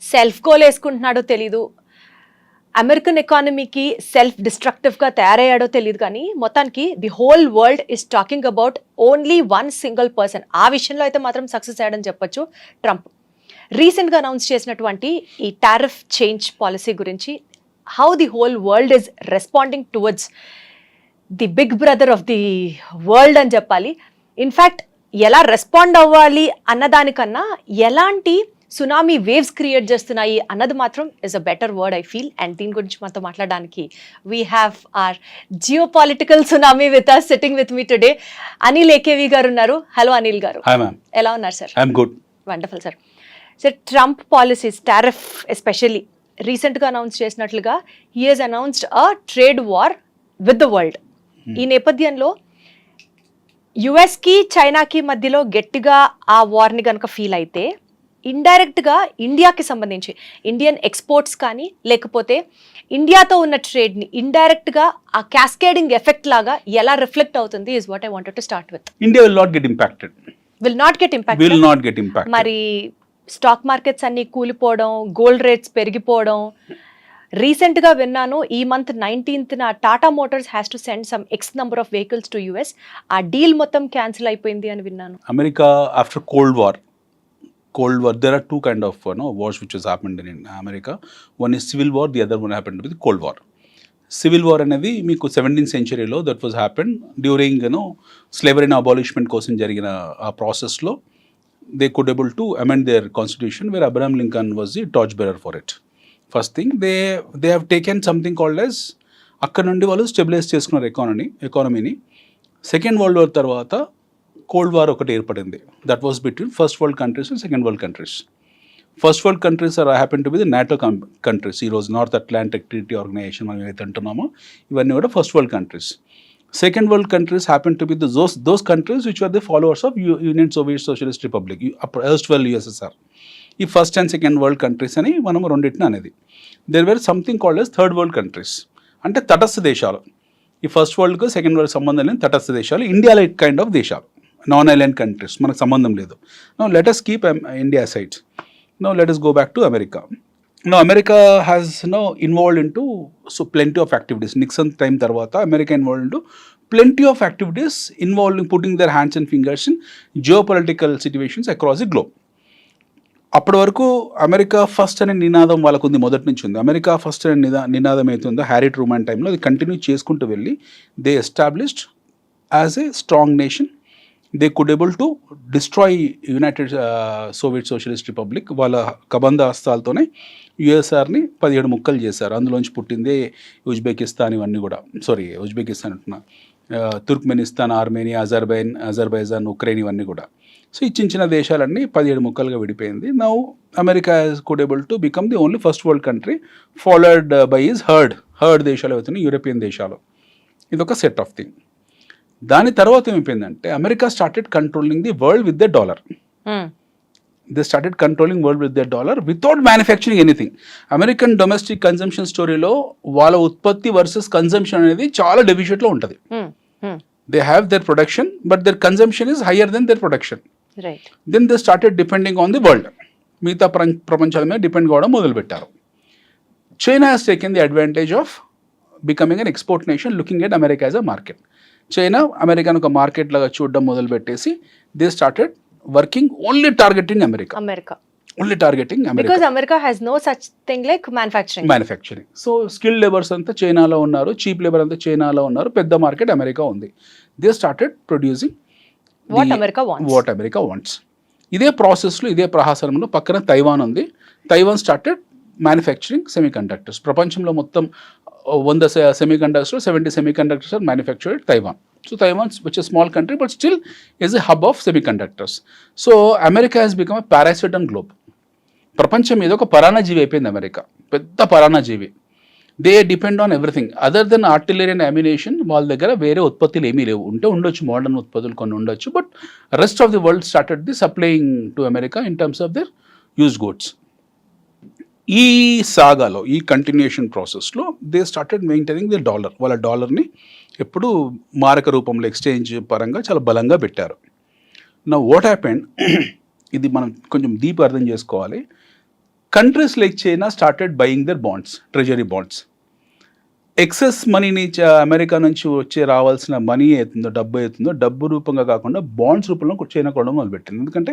Self goal వేసుకుంటున్నాడో తెలీదు, American ఎకానమీకి self డిస్ట్రక్టివ్గా తయారయ్యాడో తెలియదు, కానీ మొత్తానికి the whole world is talking about only one single person. ఆ విషయంలో అయితే మాత్రం సక్సెస్ అయ్యాడని చెప్పొచ్చు ట్రంప్. రీసెంట్గా అనౌన్స్ చేసినటువంటి ఈ టారిఫ్ చేంజ్ పాలసీ గురించి how the whole world is responding towards the big brother of the world అని చెప్పాలి. ఇన్ఫ్యాక్ట్ ఎలా రెస్పాండ్ అవ్వాలి అన్నదానికన్నా ఎలాంటి సునామీ వేవ్స్ క్రియేట్ చేస్తున్నాయి అన్నది మాత్రం is a better word I feel. And దీని గురించి మనతో మాట్లాడడానికి we have our geopolitical tsunami with us sitting with me today. Anil AKV గారు ఉన్నారు. హలో అనిల్ గారు, ఎలా ఉన్నారు sir? Wonderful sir. Sir, Trump policies, tariff especially రీసెంట్గా అనౌన్స్ చేసినట్లుగా he has announced a trade war with the world. ఈ నేపథ్యంలో యుఎస్కి చైనాకి మధ్యలో గట్టిగా ఆ వార్ని కనుక ఫీల్ అయితే ఇండైరెక్ట్గా ఇండియాకి సంబంధించి ఇండియన్ ఎక్స్పోర్ట్స్ కానీ లేకపోతే ఇండియాతో ఉన్న ట్రేడ్ని ఇండైరెక్ట్గా ఆ క్యాస్కేడింగ్ ఎఫెక్ట్ లాగా ఎలా రిఫ్లెక్ట్ అవుతుంది is what I wanted to start with. India will not get impacted. Will not get impacted. మరి స్టాక్ మార్కెట్స్ అన్ని కూలిపోవడం, గోల్డ్ రేట్స్ పెరిగిపోవడం. రీసెంట్గా విన్నాను ఈ month 19th Tata Motors has to send some X number of vehicles to US. ఆ deal మొత్తం cancel అయిపోయింది అని విన్నాను. America after cold war, there are two kind of wars which has happened in America. One is civil war, the other one happened with Cold War. Civil war అనేది మీకు 17th centuryలో that was happened during slavery abolishment కోసం జరిగిన ఆ ప్రాసెస్లో they could able to amend their constitution where Abraham Lincoln was the torchbearer for it. First thing they have taken something called as అక్కడ నుండి వాళ్ళు stabilize చేసుకున్నారు ఎకానమీని. Second world war తర్వాత కోల్డ్ వార్ ఒకటి ఏర్పడింది. That was between first world countries and second world countries. First world countries are happen to be the NATO countries. ఈరోజు north Atlantic treaty organization మనం ఏదైతే అంటున్నామో ఇవన్నీ కూడా first world countries. Second world countries happen to be those countries which are the followers of union Soviet socialist republic, erstwhile USSR. ఈ first and second world countries అని మనం రెండింటిని అనేది. There were something called as third world countries, అంటే తటస్థ దేశాలు. ఈ first వరల్డ్కు second world సంబంధం లేని తటస్థ దేశాలు, ఇండియా లైక్ కైండ్ ఆఫ్ దేశాలు, నాన్ ఐలాండ్ కంట్రీస్, మనకు సంబంధం లేదు. No let us keep India aside. Now let us go back to America. Now America has involved into plenty of activities. Nixon time tarvata America involved into plenty of activities involving putting their hands and fingers in geopolitical situations across the globe. అప్పటి వరకు America first అనే నినాదం వాళ్ళకు ఉంది, మొదటి నుంచి ఉంది. America first అనే నినాదం అవుతుందో హ్యారీ ట్రూమాన్ టైంలో అది కంటిన్యూ చేసుకుంటూ వెళ్ళి they established as a strong nation. They could able to destroy United Soviet socialist republic. వాళ్ళ కబంధ హస్తాలతోనే యుఎస్ఆర్ని 17 ముక్కలు చేశారు. అందులోంచి పుట్టిందే ఉజ్బెకిస్తాన్, ఇవన్నీ కూడా ఉజ్బెకిస్తాన్ అంటున్నా, తుర్క్మెనిస్తాన్, ఆర్మేనియా, అజర్బైజాన్, ఉక్రెయిన్, ఇవన్నీ కూడా. సో ఈ చిన్న చిన్న దేశాలన్నీ 17 ముక్కలుగా విడిపోయింది. Now America could able to become the only first world country followed by is heard దేశాలు అవుతున్నాయి, యూరోపియన్ దేశాలు. ఇదొక సెట్ ఆఫ్ థింగ్. దాని తర్వాత ఏమైపోయిందంటే America started controlling the world with the dollar. They started controlling world with the dollar without manufacturing anything. American domestic consumption స్టోరీలో వాళ్ళ ఉత్పత్తి వర్సెస్ కన్జంప్షన్ అనేది చాలా డెఫిషియట్లో ఉంటుంది. They have their production but their consumption is higher than their production. Then they started depending on the world. మిగతా ప్రపంచాల మీద డిపెండ్ కావడం మొదలుపెట్టారు. China has taken the advantage of becoming an export nation, looking at America as a market. China అమెరికాను ఒక market లాగా చూడడం మొదలుపెట్టేసి they started working only targeting America. Only targeting America. Because America has no such thing like manufacturing. So skill labours అంతా చైనాలో ఉన్నారు, cheap labour అంతా చైనాలో ఉన్నారు, పెద్ద మార్కెట్ అమెరికా ఉంది. They started producing what America wants. ఇదే ప్రాసెస్లో, ఇదే ప్రహాసనంలో పక్కన తైవాన్ ఉంది. Taiwan started manufacturing semi conductors. ప్రపంచంలో మొత్తం 100 semi conductors, 70 semi conductors are manufactured Taiwan. So Taiwan, which is a small country but still is a hub of semiconductors. So America has become a parasite on globe. ప్రపంచం మీద ఒక పరాన్నజీవి అయిపోయింది America, పెద్ద పరాన్నజీవి. They depend on everything other than artillery and ammunition. వాళ్ళ దగ్గర వేరే ఉత్పత్తులు ఏమీ లేవు. ఉండొచ్చు మోడర్న్ ఉత్పత్తులు కొన్ని ఉండొచ్చు, but rest of the world started the supplying to America in terms of there used goods. ఈ సాగాలో, ఈ కంటిన్యూషన్ ప్రాసెస్లో they started maintaining the dollar. వాళ్ళ డాలర్ని ఎప్పుడు మారక రూపంలో ఎక్స్చేంజ్ పరంగా చాలా బలంగా పెట్టారు. నా వాట్ హ్యాపెండ్ ఇది మనం కొంచెం డీప్ అర్థం చేసుకోవాలి. Countries like China started buying their bonds, treasury bonds. Excess మనీని అమెరికా నుంచి వచ్చే రావాల్సిన మనీ అవుతుందో డబ్బు రూపంగా కాకుండా బాండ్స్ రూపంలో చైనా కొనడం మొదలుపెట్టింది. ఎందుకంటే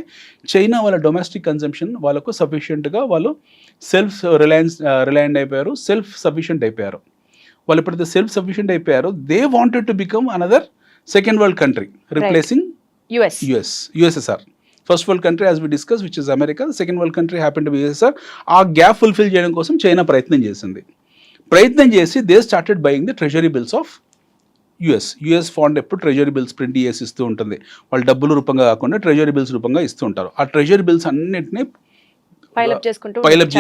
చైనా వాళ్ళ డొమెస్టిక్ కన్సంప్షన్ వాళ్ళకు సఫిషియెంట్గా వాళ్ళు రిలయంట్ అయిపోయారు, సెల్ఫ్ సఫిషియెంట్ అయిపోయారు. వాళ్ళు ఎప్పుడైతే సెల్ఫ్ సఫిషియెంట్ అయిపోయారో they wanted to become another second world country replacing USSR. First world country as we discuss which is America, second world country happen to be USSR. ఆ gap fulfil చేయడం కోసం China ప్రయత్నం చేసి they started buying the treasury bills of US fund ఎప్పుడు treasury bills print చేసి ఇస్తూ ఉంటుంది. వాళ్ళు డబ్బుల రూపంగా కాకుండా ట్రెజరీ బిల్స్ రూపంగా ఇస్తూ ఉంటారు. ఆ ట్రెజరీ బిల్స్ అన్నింటినీ పైలప్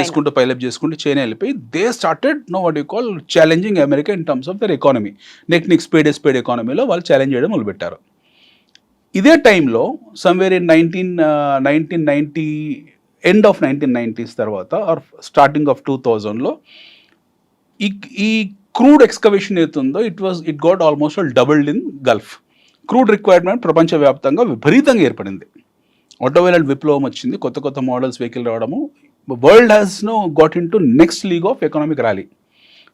చేసుకుంటూ చైనా వెళ్ళిపోయి they started no what you call challenging America in terms of their economy. Next spade ఎకానమీలో వాళ్ళు ఛాలెంజ్ చేయడం మొదలుపెట్టారు. ఇదే టైంలో somewhere in 1990 end of 1990s తర్వాత ఆర్ స్టార్టింగ్ ఆఫ్ 2000లో ఈ క్రూడ్ ఎక్స్కవేషన్ అవుతుందో it got almost doubled in gulf. Crude requirement ప్రపంచవ్యాప్తంగా విపరీతంగా ఏర్పడింది. ఆటోమొబైల్ విప్లవం వచ్చింది, కొత్త మోడల్స్ వెహికల్ రావడము. World has no got in to next league of economic rally.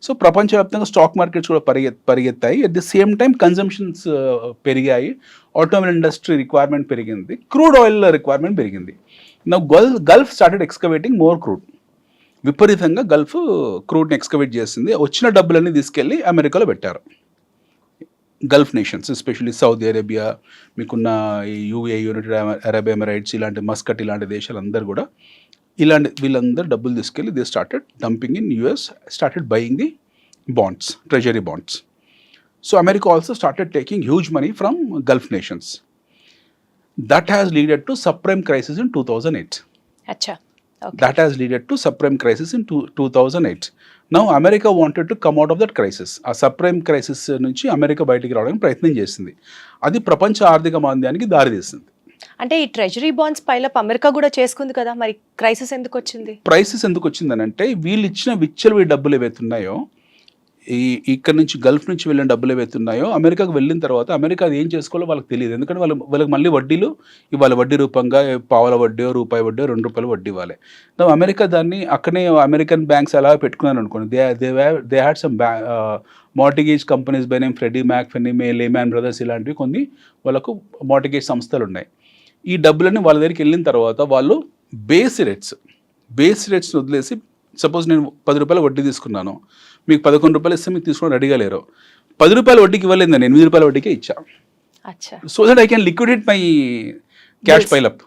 So ప్రపంచవ్యాప్తంగా స్టాక్ మార్కెట్స్ కూడా పరిగెత్తాయి. At the same time consumptions పెరిగాయి, ఆటోమొబైల్ ఇండస్ట్రీ రిక్వైర్మెంట్ పెరిగింది, క్రూడ్ ఆయిల్ రిక్వైర్మెంట్ పెరిగింది. Now gulf started excavating more crude. విపరీతంగా gulf క్రూడ్ని excavate చేసింది. వచ్చిన డబ్బులన్నీ తీసుకెళ్ళి అమెరికాలో పెట్టారు. Gulf nations especially Saudi Arabia, మీకున్న ఈ యూఏ, యునైటెడ్ అరబ్ ఎమిరేట్స్, ఇలాంటి మస్కట్ ఇలాంటి దేశాలందరూ కూడా వీళ్ళందరూ డబ్బులు తీసుకెళ్ళి they started dumping in US, started buying the bonds, treasury bonds. So America also started taking huge money from Gulf nations. That has leaded to subprime crisis in 2008. That has led to subprime crisis in 2008. Now America wanted to come out of that crisis. ఆ subprime crisis నుంచి America బయటికి రావడానికి ప్రయత్నం చేసింది. అది ప్రపంచ ఆర్థిక మాంద్యానికి దారితీసింది. అంటే ఈ ట్రెజరీ బాండ్స్ పైలప్ అమెరికా కూడా చేసుకుంది కదా, మరి క్రైసిస్ ఎందుకు వచ్చింది అని అంటే వీళ్ళు ఇచ్చిన విచ్చలవి డబ్బులు ఏవైతున్నాయో, ఇక్కడ నుంచి గల్ఫ్ నుంచి వెళ్ళిన డబ్బులు ఏవైతున్నాయో అమెరికాకు వెళ్ళిన తర్వాత అమెరికా అది ఏం చేసుకోవాలో వాళ్ళకి తెలియదు. ఎందుకంటే వాళ్ళకి మళ్ళీ వడ్డీలు ఇవ్వాలి, వడ్డీ రూపంగా పావుల వడ్డీ, రూపాయి వడ్డీ, ₹2 వడ్డీ ఇవ్వాలి. అమెరికా దాన్ని అక్కడే అమెరికన్ బ్యాంక్స్ అలా పెట్టుకున్నారు అనుకోండి. They had some mortgage companies by name Freddie Mac, Fannie Mae, Lehman Brothers, ఇలాంటివి కొన్ని వాళ్ళకు మార్టిగేజ్ సంస్థలు ఉన్నాయి. ఈ డబ్బులన్నీ వాళ్ళ దగ్గరికి వెళ్ళిన తర్వాత వాళ్ళు బేస్ రేట్స్ని వదిలేసి, సపోజ్ నేను ₹10 వడ్డీ తీసుకున్నాను, మీకు ₹11 ఇస్తే మీకు తీసుకోవడం రెడీగా లేరు. ₹10 వడ్డీకి ఇవ్వలేదు, నేను ₹8 వడ్డీకే ఇచ్చా. So that I can liquidate my cash pile up.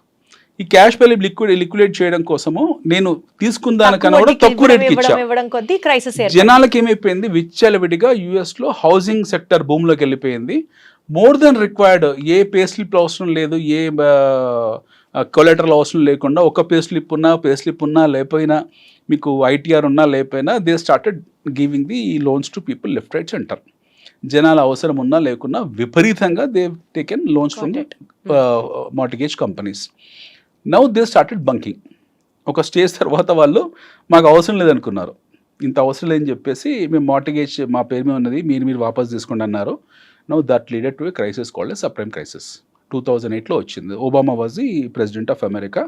ఈ క్యాష్ పైలప్ లిక్విడేట్ చేయడం కోసము నేను తీసుకున్న దానికన్నా కూడా తక్కువ రేట్కి ఇచ్చా. జనాలకి ఏమైపోయింది, విచ్చలవిడిగా యుఎస్లో హౌసింగ్ సెక్టర్ భూమిలోకి వెళ్ళిపోయింది. మోర్ దెన్ రిక్వైర్డ్, ఏ పే స్లిప్ అవసరం లేదు, ఏ కొలెటరల్ అవసరం లేకుండా, ఒక పే స్లిప్ ఉన్నా లేకపోయినా, మీకు ITR ఉన్నా లేకపోయినా, they started giving the loans to people left right centre. జనాల అవసరం ఉన్నా లేకున్నా విపరీతంగా they taken loans from mortgage companies. Now they started bunking. ఒక స్టేజ్ తర్వాత వాళ్ళు మాకు అవసరం లేదనుకున్నారు, ఇంత అవసరం లేదని చెప్పేసి మేము మార్టిగేజ్ మా పేరు మీద ఉన్నది మీరు వాపస్ తీసుకోండి అన్నారు. Now that leaded to a crisis called subprime crisis. 2008లో వచ్చింది. Obama was the president of America.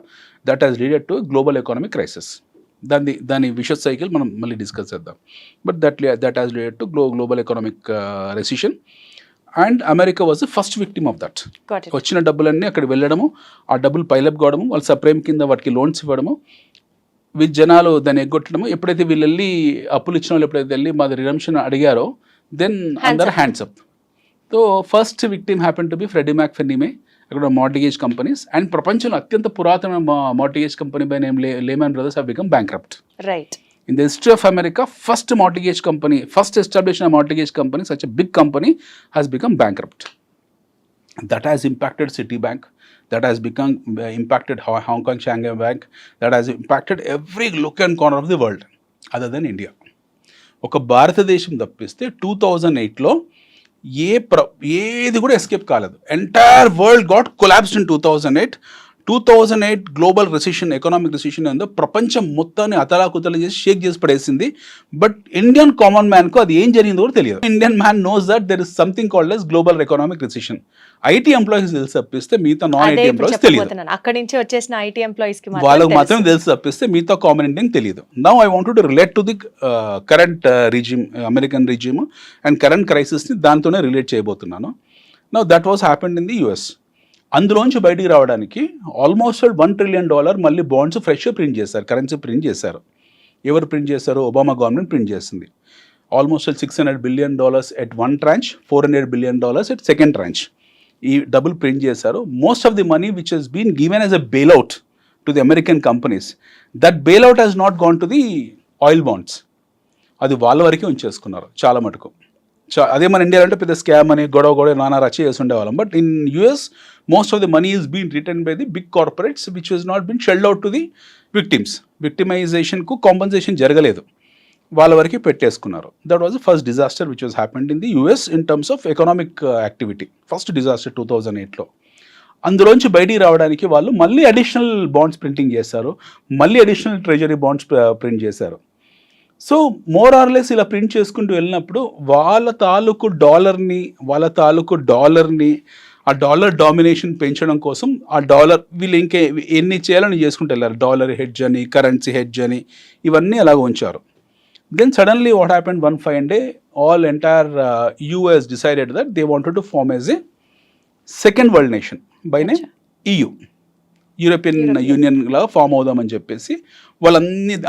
That has leaded to global economic crisis. దాని విషస్ సైకిల్ మనం మళ్ళీ డిస్కస్ చేద్దాం. But that has leaded to global economic recession and America was the first victim of that. వచ్చిన డబ్బులన్నీ అక్కడ వెళ్ళడము, ఆ డబ్బులు పైలప్ కావడము, వాళ్ళు సబ్ప్రైమ్ కింద వాటికి లోన్స్ ఇవ్వడము, జనాలు దాన్ని ఎగ్గొట్టడము. ఎప్పుడైతే వీళ్ళు వెళ్ళి అప్పులు ఇచ్చిన వాళ్ళు ఎప్పుడైతే వెళ్ళి మాది రిడమ్షన్ అడిగారో, then under hands up. So first victim happen to be Freddie Mac, Fannie Mae, అక్కడ మార్టిగేజ్ కంపెనీస్. అండ్ ప్రపంచంలో అత్యంత పురాతన mortgage company by name Lehman Brothers have become bankrupt. Right. In the history of America, first established mortgage company, such a big company, has become bankrupt. That has impacted Citibank, that has impacted Hong Kong Shanghai Bank, that has impacted every nook and corner of the world other than India. ఒక భారతదేశం తప్పిస్తే 2008లో ఏది కూడా escape కాలేదు. Entire world got collapsed in 2008. 2008 global recession, economic recession ఉందో ప్రపంచం మొత్తాన్ని అతలాకుతలు చేసి షేక్ చేసి పడేసింది. బట్ ఇండియన్ కామన్ మ్యాన్కు అది ఏం జరిగిందో కూడా తెలియదు. Indian man knows that there is something called yes global economic recession. IT employees తెలిసి తప్పిస్తే మిగతా నాన్ ఐటీ ఎంప్లాయీస్ తెలియదు. అక్కడి నుంచి వచ్చేసిన ఐటీ ఎంప్లాయీస్ కి వాళ్ళకి మాత్రం తెలిసి తప్పిస్తే మిగతా కామన్ ఇండియన్ తెలియదు. Now I want to relate to the current regime, American regime and current క్రైసిస్ని దాంతోనే రిలేట్ చేయబోతున్నాను. Now that was happened in the US. అందులోంచి బయటికి రావడానికి ఆల్మోస్ట్ $1 trillion మళ్ళీ బాండ్స్ ఫ్రెష్గా ప్రింట్ చేశారు, కరెన్సీ ప్రింట్ చేశారు. ఎవరు ప్రింట్ చేశారు? ఒబామా గవర్నమెంట్ ప్రింట్ చేసింది. Almost $600 billion at one tranche, $400 billion at second tranche. ఈ డబుల్ ప్రింట్ చేశారు. Most of the money which has been given as a bailout to the American companies, that bailout has not gone to the oil bonds. అది వాళ్ళ వరకే ఉంచేసుకున్నారు చాలా మటుకు. అదే మన ఇండియాలో అంటే పెద్ద స్కామ్ అని గొడవ నానా రచ్చ చేసి ఉండేవాళ్ళం. But in US most of the money is been return by the big corporates which has not been shelled out to the victims. విక్టిమైజేషన్కు కాంపన్సేషన్ జరగలేదు, వాళ్ళ వరకు పెట్టేసుకున్నారు. That was the first disaster which was happened in the US in terms of economic activity. First disaster 2008లో. అందులోంచి బయటికి రావడానికి వాళ్ళు మళ్ళీ అడిషనల్ బాండ్స్ ప్రింటింగ్ చేశారు, మళ్ళీ అడిషనల్ ట్రెజరీ బాండ్స్ ప్రింట్ చేశారు. సో మోర్ ఆర్ లెస్ ఇలా ప్రింట్ చేసుకుంటూ వెళ్ళినప్పుడు వాళ్ళ తాలూకు డాలర్ని ఆ డాలర్ డామినేషన్ పెంచడం కోసం ఆ డాలర్ వీళ్ళు ఇంకా ఎన్ని చేయాలని చేసుకుంటూ వెళ్ళారు. డాలర్ హెడ్జ్ అని, కరెన్సీ హెడ్జ్ అని, ఇవన్నీ అలాగ ఉంచారు. Then suddenly what happened one fine day, all entire US decided that they wanted to form as a second world nation by name EU, European Union లాగా ఫామ్ అవుదామని చెప్పేసి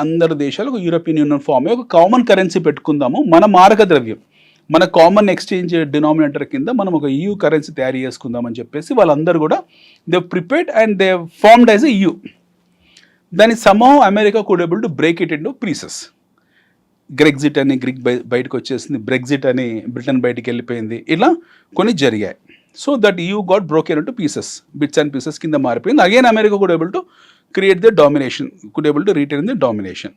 అందరు దేశాలు యూరోపియన్ యూనియన్ ఫామ్ అయ్యి ఒక కామన్ కరెన్సీ పెట్టుకుందాము, మన మారక ద్రవ్యం, మన కామన్ ఎక్స్చేంజ్ డినామినేటర్ కింద మనం ఒక EU కరెన్సీ తయారు చేసుకుందామని చెప్పేసి వాళ్ళందరూ కూడా they prepared and they formed as a EU. దాని somehow America could able to break it into pieces. Grexit అని గ్రీక్ బయటకు వచ్చేసింది, బ్రెగ్జిట్ అని బ్రిటన్ బయటికి వెళ్ళిపోయింది, ఇలా కొన్ని జరిగాయి. So that EU got broken into pieces, bits and pieces కింద మారిపోయింది. Again America could able to create the domination, could able to retain the domination.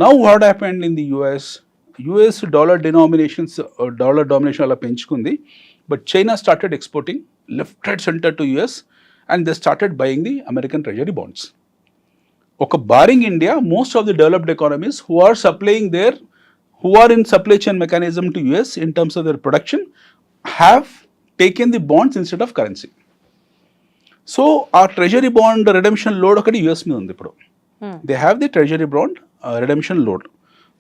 Now what happened in the US dollar domination అలా పెంచుకుంది. But China started exporting left, right, center to US and they started buying the American treasury bonds. ఒక barring India, most of the developed economies who are in supply chain mechanism to US in terms of their production have taken the bonds instead of currency. So our treasury bond redemption load ఒకటి US మీద ఉంది ఇప్పుడు. They have the treasury bond redemption load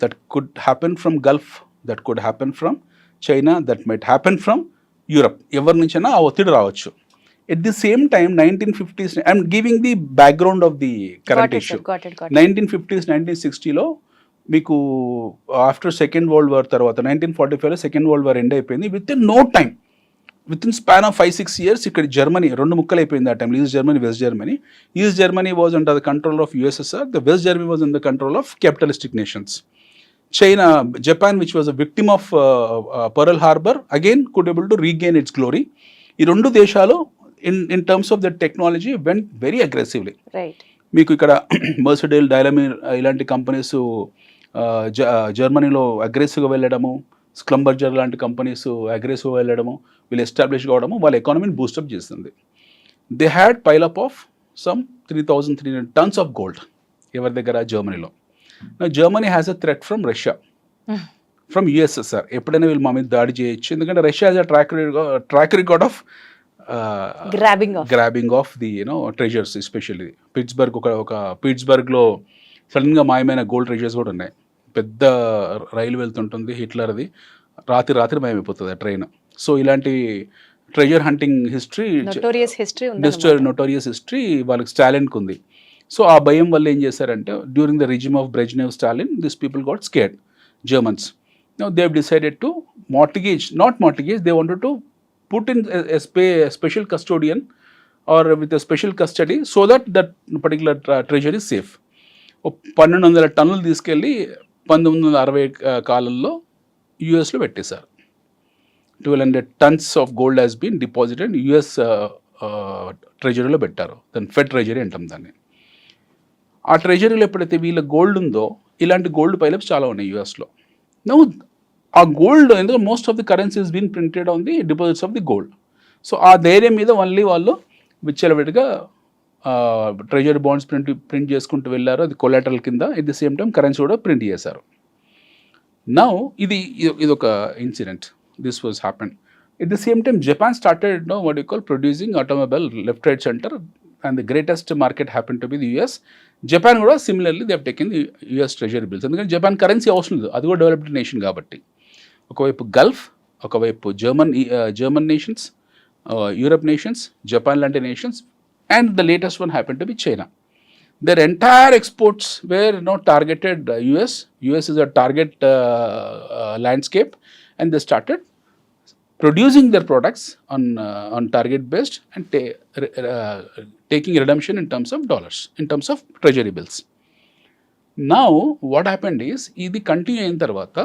that could happen from Gulf, that could happen from China, that might happen from Europe. ఎవరి నుంచైనా ఆ ఒత్తిడి రావచ్చు. At the same time 1950s, I'm giving the background of the current issue. 1950s 1960లో మీకు after second world war తర్వాత 1945లో second world war end అయిపోయింది. With in no time, with in span of 5-6 years ఇక్కడ Germany రెండు ముక్కలు అయిపోయింది. ఆ టైంలో East Germany, West Germany. East Germany was under the control of USSR, the West Germany was in the control of capitalistic nations. China, Japan which was a victim of Pearl Harbor again could able to regain its glory. ఈ రెండు దేశాలు in terms of the technology went very aggressively. మీకు ఇక్కడ మర్సిడైల్, డైలమీర్ ఇలాంటి companies జర్మనీలో అగ్రెసివ్గా వెళ్ళడము, స్క్లంబర్జర్ లాంటి కంపెనీస్ అగ్రెసివ్గా వెళ్ళడము, వీళ్ళు ఎస్టాబ్లిష్ కావడము వాళ్ళ ఎకానమీని బూస్టప్ చేస్తుంది. They had pile up of some 3,300 tons of gold ఎవరి దగ్గర? జర్మనీలో. Germany has a threat from Russia, from USSR. ఎప్పుడైనా వీళ్ళు మా మీద దాడి చేయొచ్చు, ఎందుకంటే Russia has a track record of grabbing of the treasures. Especially Pittsburgh, ఒక పిట్స్బర్గ్లో సడన్గా మాయమైన గోల్డ్ ట్రెజర్స్ కూడా ఉన్నాయి. పెద్ద రైలు వెళ్తుంటుంది హిట్లర్ది, రాత్రి మాయమైపోతుంది ఆ ట్రైన్. సో ఇలాంటి treasure hunting history, notorious history వాళ్ళకి స్టాలిన్కి ఉంది. సో ఆ భయం వల్ల ఏం చేశారంటే during the regime of Brezhnev, Stalin, this people got scared, Germans. Now they have decided to not mortgage, they wanted to put in a special custodian or with a special custody so that particular treasure is safe. 1,200 టన్నులు తీసుకెళ్ళి 1960 కాలంలో యుఎస్లో పెట్టేశారు. 1,200 tons of gold has been deposited US ట్రెజరీలో పెట్టారు. దాన్ని fed treasury అంటాం దాన్ని. ఆ ట్రెజరీలో ఎప్పుడైతే వీళ్ళ గోల్డ్ ఉందో, ఇలాంటి గోల్డ్ పైలప్స్ చాలా ఉన్నాయి యుఎస్లో. నౌ ఆ గోల్డ్, ఎందుకంటే most of the currencies been printed on the deposits of the gold. So ఆ ధైర్యం మీద మళ్ళీ వాళ్ళు విచ్చలవిడిగా ట్రెజరీ బాండ్స్ ప్రింట్ చేసుకుంటూ వెళ్ళారు, అది కొలాటరల్ కింద. At the same time currency కూడా ప్రింట్ చేశారు. నౌ ఇది ఒక incident, this was happen. At the same time Japan started what you call producing automobile left right centre, and the greatest market happen to be the US. Japan కూడా similarly they have taken the US treasury bills, ఎందుకంటే Japan currency అవసరం లేదు, అది కూడా developed nation కాబట్టి. ఒకవైపు gulf, ఒకవైపు German nations, Europe nations, Japan లాంటి nations, and the latest one happen to be China. Their entire exports were targeted US. US is a target landscape, and they started producing their products on target based and taking redemption in terms of dollars, in terms of treasury bills. Now what happened is, ఇది continue అయిన తర్వాత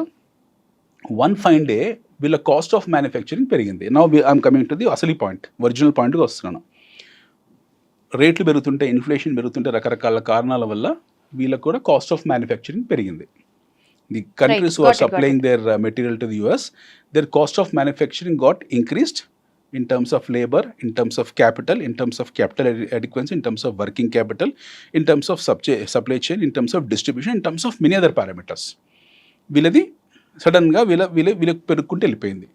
one fine day వీళ్ళ cost of manufacturing పెరిగింది. Now I'm coming to the అసలీ point, original పాయింట్కి వస్తున్నాను. రేట్లు పెరుగుతుంటే, inflation పెరుగుతుంటే, రకరకాల కారణాల వల్ల వీళ్ళకు కూడా కాస్ట్ ఆఫ్ మ్యానుఫ్యాక్చరింగ్ పెరిగింది. The countries who are supplying their material to the US, their cost of manufacturing got increased in terms of labor, in terms of capital, in terms of capital adequacy, in terms of working capital, in terms of supply chain, in terms of distribution, in terms of many other parameters. వీళ్ళది సడన్గా వీళ్ళకి పెరుగుకుంటూ వెళ్ళిపోయింది.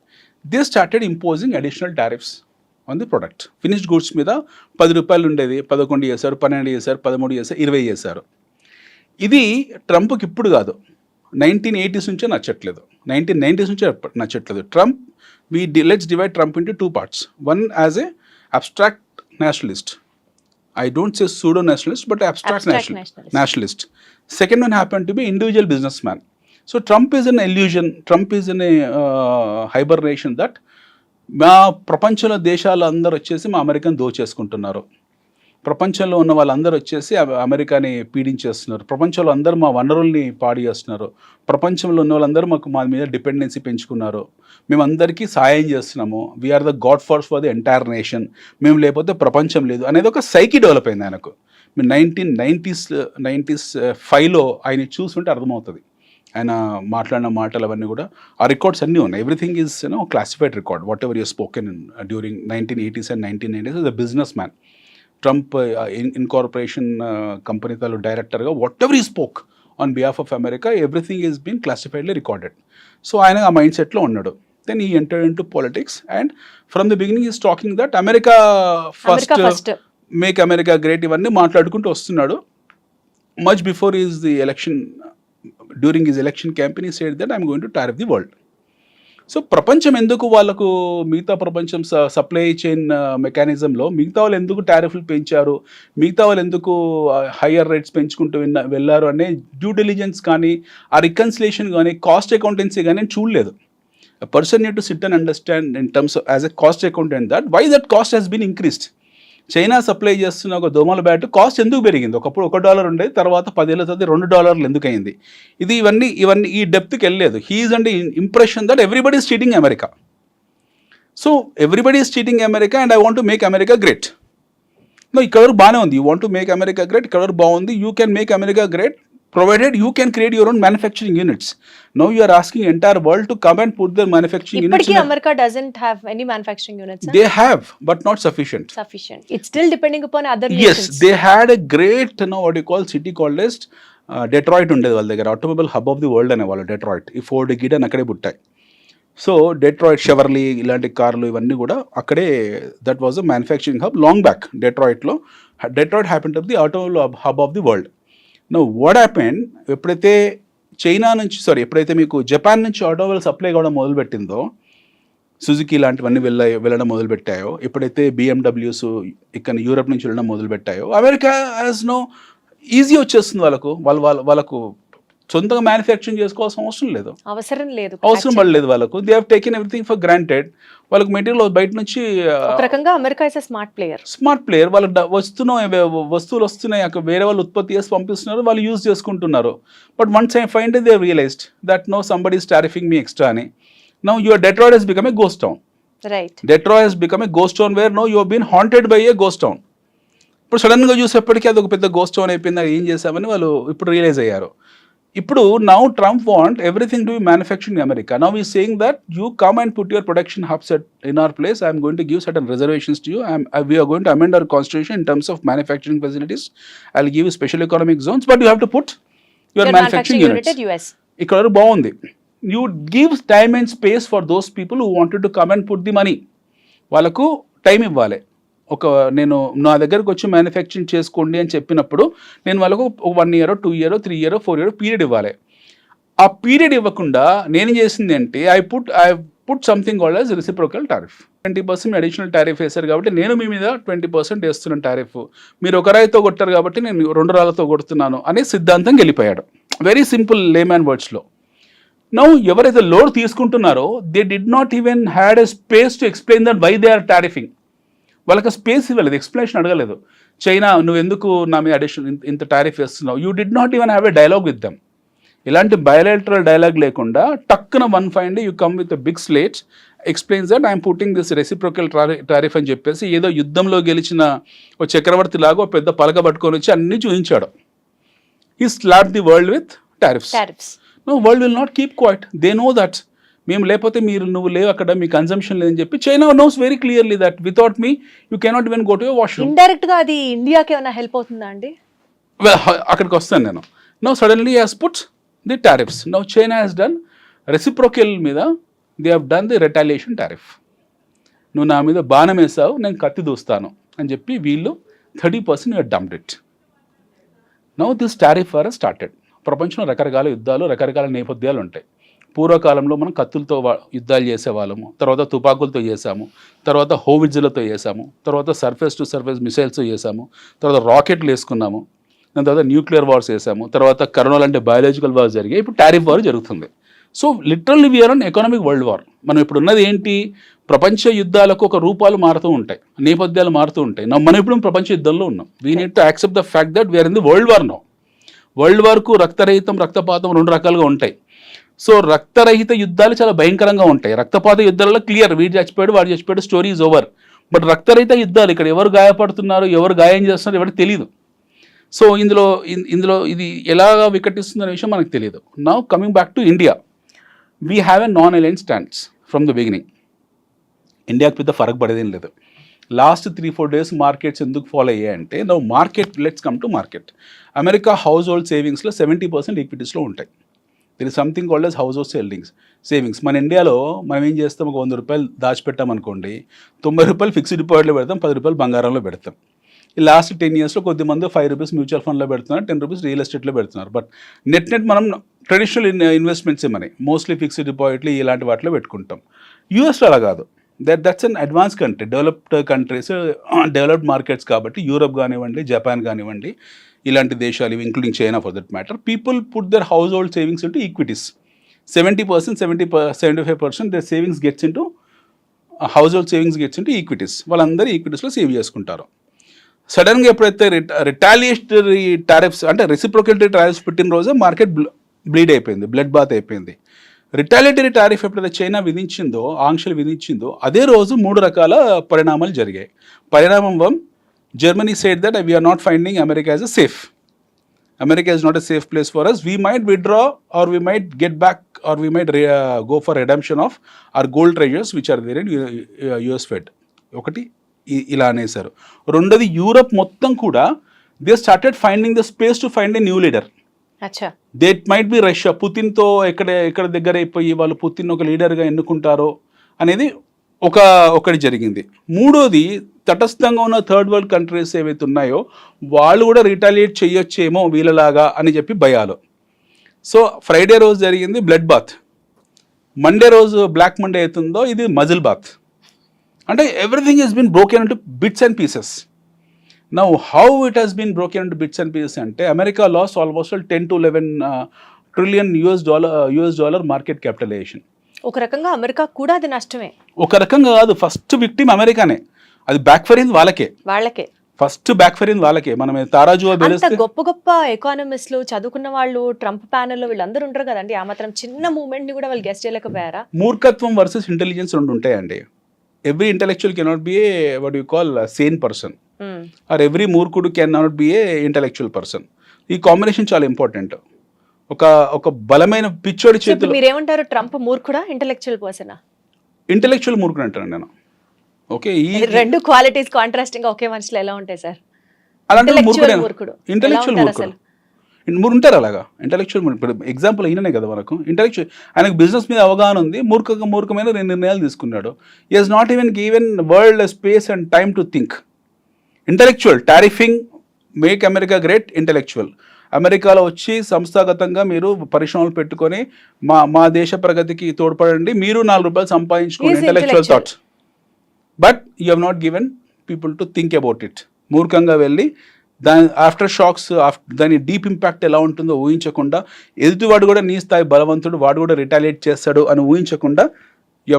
They started imposing additional tariffs on the product. Finished goods మీద 10 రూపాయలు ఉండేది 11 చేశారు, 12 చేశారు, 13 చేశారు, 20 చేశారు. ఇది ట్రంప్కి ఇప్పుడు కాదు, 1980s నుంచే నచ్చట్లేదు, 1990s నుంచే నచ్చట్లేదు. Trump, let's divide Trump into two parts. One as a abstract nationalist. I don't say pseudo nationalist, but abstract nationalist. Second one happened to be individual businessman. So Trump is an illusion. Trump is in a hibernation that మా ప్రపంచంలో దేశాలు అందరూ వచ్చేసి మా అమెరికాని దోచేసుకుంటున్నారు, ప్రపంచంలో ఉన్న వాళ్ళందరూ వచ్చేసి అమెరికాని పీడించేస్తున్నారు, ప్రపంచంలో అందరూ మా వనరుల్ని పాడు చేస్తున్నారు, ప్రపంచంలో ఉన్న వాళ్ళందరూ మా మీద డిపెండెన్సీ పెంచుకున్నారు, మేమందరికీ సాయం చేస్తున్నాము, we are the god for the entire nation, మేము లేకపోతే ప్రపంచం లేదు అనేది ఒక సైకి డెవలప్ అయింది ఆయనకు. మీరు 1995లో ఆయన చూస్తుంటే అర్థమవుతుంది, ఆయన మాట్లాడిన మాటలు అవన్నీ కూడా, ఆ రికార్డ్స్ అన్నీ ఉన్నాయి. Everything is classified record, whatever you spoken during 1980s and 1990s as a businessman. Trump incorporation company తాలూ డైరెక్టర్గా whatever he spoke on behalf of America, everything is been classifiedly recorded. So ఆయన ఆ mind సెట్లో ఉన్నాడు. Then he entered into politics, and from the beginning is talking that America first, make America great, ఇవన్నీ మాట్లాడుకుంటూ వస్తున్నాడు. Much before is the election, during his election campaign he said that I'm going to tariff the world. So ప్రపంచం ఎందుకు వాళ్ళకు, మిగతా ప్రపంచం supply chain మెకానిజంలో మిగతా వాళ్ళు ఎందుకు టారిఫ్లు పెంచారు, మిగతా వాళ్ళు ఎందుకు హయ్యర్ రేట్స్ పెంచుకుంటూ వెళ్ళారు అనే డ్యూ డిలిజెన్స్ కానీ, ఆ రికన్సిలేషన్ కానీ, కాస్ట్ అకౌంటెన్సీ కానీ చూడలేదు. A person need to sit and understand in terms of as a cost accountant that why that cost has been increased. China supply చేస్తున్న ఒక దోమల బ్యాట్ కాస్ట్ ఎందుకు పెరిగింది? ఒకప్పుడు $1 ఉండేది, తర్వాత 10 ఏళ్ళ తర్వాత $2 ఎందుకు అయింది? ఇవన్నీ ఈ డెప్త్కి వెళ్ళలేదు. He is and impression that everybody is cheating America. So everybody is cheating America and I want to make America great. No, ఇక్కడ వరకు బాగానే ఉంది, you want to make America great, ఇక్కడ వరకు బాగుంది, you can make America great provided you can create your own manufacturing units. Now you are asking entire world to come and put their manufacturing units. Ippatiki America doesn't have any manufacturing units. They have, but not sufficient. It's still depending upon other nations. Yes, they had a great, what you call city called as Detroit ఉండేది వాళ్ళ దగ్గర, automobile hub of the world అనేవాళ్ళు Detroit. ఈ Ford గిడన్ అక్కడే పుట్టాయి. So Detroit, షెవర్లీ ఇలాంటి కార్లు ఇవన్నీ కూడా అక్కడే, that was a manufacturing hub long back. డెట్రాయిట్లో Detroit happen to be the automobile hub of the world. Now what happened, ఎప్పుడైతే మీకు జపాన్ నుంచి ఆటోమొబైల్ సప్లై కావడం మొదలుపెట్టిందో, సుజుకి ఇలాంటివన్నీ వెళ్ళడం మొదలుపెట్టాయో, ఎప్పుడైతే బిఎండబ్ల్యూస్ ఇక్కడ యూరప్ నుంచి వెళ్ళడం మొదలుపెట్టాయో, అమెరికా యాజ్ నో ఈజీ వచ్చేస్తుంది వాళ్ళకు సొంతంగా మ్యానుఫ్యాక్చరింగ్ చేసుకోవాల్సిన అవసరం పడలేదు వాళ్ళకు. They have taken everything for granted. వాళ్ళకు మెటీరియల్ బయట నుంచి, ఒక రకంగా అమెరికా ఇస్ స్మార్ట్ ప్లేయర్. వాళ్ళకి వస్తువులు వస్తున్నాయి, అక్కడ వేరే వాళ్ళు ఉత్పత్తి చేసి పంపిస్తున్నారు, వాళ్ళు యూజ్ చేసుకుంటున్నారు. But once I find they realized that no somebody is tariffing me extra అని. Now your Detroit has become a ghost town. Right. Detroit has become a ghost town where now you have been haunted by a ghost town. ఇప్పుడు సడన్గా చూసేప్పటికీ అది ఒక పెద్ద ghost town అయిపోయింది, ఏం చేసామని వాళ్ళు ఇప్పుడు రియలైజ్ అయ్యారు. ఇప్పుడు now Trump want everything to be manufactured in America. Now he's saying that you come and put your production hubs in our place. I'm going to give certain reservations to you. We are going to amend our constitution in terms of manufacturing facilities. I'll give you special economic zones, but you have to put your manufacturing units. at US. ఇక్కడ బాగుంది. You give time and space for those people who wanted to come and put the money. వాళ్ళకు time ఇవ్వాలి. నేను నా దగ్గరకు వచ్చి manufacturing చేసుకోండి అని చెప్పినప్పుడు నేను వాళ్ళకు 1 year 2 year 3 year 4 year period ఇవ్వాలి. ఆ పీరియడ్ ఇవ్వకుండా నేను చేసింది ఏంటి, I put something called as reciprocal tariff. 20% additional tariff వేశారు కాబట్టి నేను మీ మీద 20% వేస్తున్నాను టారిఫ్. మీరు ఒక రాయితో కొట్టారు కాబట్టి నేను 2 రాళ్ళతో కొడుతున్నాను అనే సిద్ధాంతం గెలిపోయాడు. వెరీ సింపుల్ లేమ్యాన్ వర్డ్స్లో. నౌ ఎవరైతే లోడ్ తీసుకుంటున్నారో they did not even had a space to explain that why they are tariffing. వాళ్ళకి స్పేస్ ఇవ్వలేదు, ఎక్స్ప్లెనేషన్ అడగలేదు. చైనా నువ్వు ఎందుకు నా మీద అడిషనల్ ఇంత టారిఫ్ వేస్తున్నావు, you did not even have a dialogue with them. ఇలాంటి బయోలాటరల్ డైలాగ్ లేకుండా టక్కున one fine you come with big slate explains that I'm putting this reciprocal tariff అని చెప్పేసి ఏదో యుద్ధంలో గెలిచిన ఒక చక్రవర్తి లాగా పెద్ద పలక పట్టుకొని వచ్చి అన్ని చూపించాడు. He slap the world with tariffs. No, world will not keep quiet. They know that మేము లేకపోతే నువ్వు లేవు అక్కడ, మీ కన్సంప్షన్ లేదని చెప్పి China knows very clearly that without me you cannot even go to your washroom. Indirect గా అది ఇండియాకి ఏమైనా హెల్ప్ అవుతుందా అండి? అక్కడికి వస్తాను నేను. Now suddenly has put the tariffs. Now China has done reciprocal మీద they have done the retaliation tariff. నువ్వు నా మీద బాణం వేసావు, నేను కత్తి దూస్తాను అని చెప్పి వీళ్ళు 30% you are dumped it. Now this tariff war started. ప్రపంచంలో రకరకాల యుద్ధాలు, రకరకాల నేపథ్యాలు ఉంటాయి. పూర్వకాలంలో మనం కత్తులతో యుద్ధాలు చేసేవాళ్ళము, తర్వాత తుపాకులతో చేసాము, తర్వాత హోవిజ్లతో చేసాము, తర్వాత సర్ఫేస్ టు సర్ఫేస్ మిసైల్స్తో చేసాము, తర్వాత రాకెట్లు వేసుకున్నాము, దాని తర్వాత న్యూక్లియర్ వార్స్ వేసాము, తర్వాత కరోనా అంటే బయాలజికల్ వార్స్ జరిగాయి, ఇప్పుడు టారిఫ్ వార్ జరుగుతుంది. So literally we are on economic world war. మనం ఇప్పుడు ఉన్నది ఏంటి, ప్రపంచ యుద్ధాలకు ఒక రూపాలు మారుతూ ఉంటాయి, నేపథ్యాలు మారుతూ ఉంటాయి. మనం ఇప్పుడు ప్రపంచ యుద్ధంలో ఉన్నాం. We need to accept the fact that we're in the world war now. World వార్కు రక్తరహితం, రక్తపాతం 2 రకాలుగా ఉంటాయి. సో రక్తరహిత యుద్ధాలు చాలా భయంకరంగా ఉంటాయి. రక్తపాత యుద్ధాలలో క్లియర్, వీడు చచ్చిపోయాడు వాడు చచ్చిపోయాడు, స్టోరీ ఈజ్ ఓవర్. బట్ రక్తరహిత యుద్ధాలు ఇక్కడ ఎవరు గాయపడుతున్నారు, ఎవరు గాయం చేస్తున్నారు ఎవరికి తెలియదు. సో ఇందులో ఇది ఎలాగా వికటిస్తుందనే విషయం మనకు తెలియదు. Now coming back to India, we have a non aligned stands from the beginning. ఇండియాకి పెద్ద ఫరక్ పడేదేం లేదు. లాస్ట్ 3-4 days మార్కెట్స్ ఎందుకు ఫాలో అయ్యాయంటే, now market, let's come to market. America household సేవింగ్స్లో 70% ఈక్విటీస్లో ఉంటాయి. There is something called as household savings. మన ఇండియాలో మనం ఏం చేస్తాం, ఒక 100 రూపాయలు దాచిపెట్టామనుకోండి, 90 రూపాయలు ఫిక్స్డ్ డిపాజిట్లో పెడతాం, 10 రూపాయలు బంగారంలో పెడతాం. ఈ లాస్ట్ 10 yearsలో కొద్దిమంది 5 రూపీస్ మ్యూచువల్ ఫండ్లో పెడుతున్నారు, 10 రూపీస్ రియల్ ఎస్టేట్లో పెడుతున్నారు. బట్ నెట్ మనం traditional investments money mostly fixed డిపాజిట్లు ఇలాంటి వాటిలో పెట్టుకుంటాం. యూఎస్లో అలా కాదు. That's an advance country, developed countries, developed markets కాబట్టి యూరోప్ కానివ్వండి, జపాన్ కానివ్వండి, ఇలాంటి దేశాలు ఇవి including China for that matter, people put their household savings into equities. 75% their savings gets into household savings gets into equities. వాళ్ళందరూ ఈక్విటీస్లో save చేసుకుంటారు. సడన్గా ఎప్పుడైతే రిటాలియేటరీ టారిఫ్స్ అంటే రెసిప్రోకేటరీ టారిఫ్స్ పెట్టిన రోజే మార్కెట్ బ్లీడ్ అయిపోయింది, బ్లడ్ బాత్ అయిపోయింది. రిటాలియేటరీ టారిఫ్ ఎప్పుడైతే చైనా విధించిందో, ఆంక్షలు విధించిందో, అదే రోజు 3 రకాల పరిణామాలు జరిగాయి. పరిణామం 1, Germany said that we are not finding America as a safe. America is not a safe place for us. We might withdraw or we might get back or we might go for redemption of our gold treasures which are there in US Fed. ఒకటి ఇలా అనేసారు. రెండోది, Europe మొత్తం కూడా they started finding the space to find a new leader. That might be Russia. పుతిన్తో ఎక్కడ దగ్గర అయిపోయి వాళ్ళు పుతిన్ ఒక లీడర్గా ఎన్నుకుంటారో అనేది ఒకటి జరిగింది. మూడోది, తటస్థంగా ఉన్న థర్డ్ వరల్డ్ కంట్రీస్ ఏవైతే ఉన్నాయో వాళ్ళు కూడా రిటాలియేట్ చేయొచ్చేమో వీళ్ళలాగా అని చెప్పి భయాలు. సో ఫ్రైడే రోజు జరిగింది బ్లడ్ బాత్, మండే రోజు బ్లాక్ మండే అవుతుందో ఇది మజిల్ బాత్. అంటే everything has been broken into bits and pieces. Now how it has been broken into bits and pieces అంటే, America loss almost 10 to 11 trillion US dollar market capitalization. ఒక రకంగా America కూడా అది నష్టమే. ఒక రకంగా కాదు, ఫస్ట్ విక్టిమ్ అమెరికానే. అది బ్యాక్ ఫైర్ అయింది వాళ్ళకే. ఫస్ట్ బ్యాక్ ఫైర్ అయింది వాళ్ళకే. మనం తారాజువా బెలిస్తే గొప్ప ఎకానమిస్టులు, చదువుకున్న వాళ్ళు, ట్రంప్ ప్యానెల్లో వీళ్ళందరూ ఉంటారు కదండి, ఆ మాత్రం చిన్న మూమెంట్ ని కూడా వాళ్ళు గెస్ట్ చేయలేకపోయారా? మూర్ఖత్వం వర్సెస్ ఇంటెలిజెన్స్ రెండు ఉంటాయండి. Every intellectual cannot be a what you call sane person, or every మూర్ఖుడు can not be a intellectual person. ఈ కాంబినేషన్ చాలా ఇంపార్టెంట్. ఒక బలమైన పిచ్చోడి సో ఇప్పుడు చేతిలో మీరేమంటారు, ట్రంప్ మూర్ఖుడా, ఇంటెలెక్చువల్ పర్సనా? ఇంటెలెక్చువల్ మూర్ఖుడు అంటాను నేను. ఓకే, ఈ రెండు క్వాలిటీస్ కాంట్రాస్టింగ్ ఒకే మనిషిలో ఎలా ఉంటాయి సార్? అలాంటి ఇంటెలెక్చువల్ మూర్ఖుడు, మూర్ఖుడు ఇంటెలెక్చువల్ ఎలా ఉంటారు మూర్ఖుడు అసలు? మీరు ఉంటారు అలాగా. ఇంటెలెక్చువల్ ఇప్పుడు ఎగ్జాంపుల్ అయిననే కదా మనకు ఇంటెలెక్చువల్. ఆయనకు బిజినెస్ మీద అవగాహన ఉంది, మూర్ఖమైన 2 నిర్ణయాలు తీసుకున్నాడు. ఈ has not even given world space and time to think. Intellectual tariffing make America great. Intellectual అమెరికాలో వచ్చి సంస్థాగతంగా మీరు పరిశ్రమలు పెట్టుకొని మా దేశ ప్రగతికి తోడ్పడండి, మీరు ₹4 సంపాదించుకోండి. He's intellectual intellectual. Thoughts. But you have not given people to think about it. మూర్ఖంగా వెళ్ళి దాని ఆఫ్టర్ షాక్స్, దాని డీప్ ఇంపాక్ట్ ఎలా ఉంటుందో ఊహించకుండా, ఎదుటివాడు కూడా నీ స్థాయి బలవంతుడు, వాడు కూడా రిటాలియేట్ చేస్తాడు అని ఊహించకుండా యు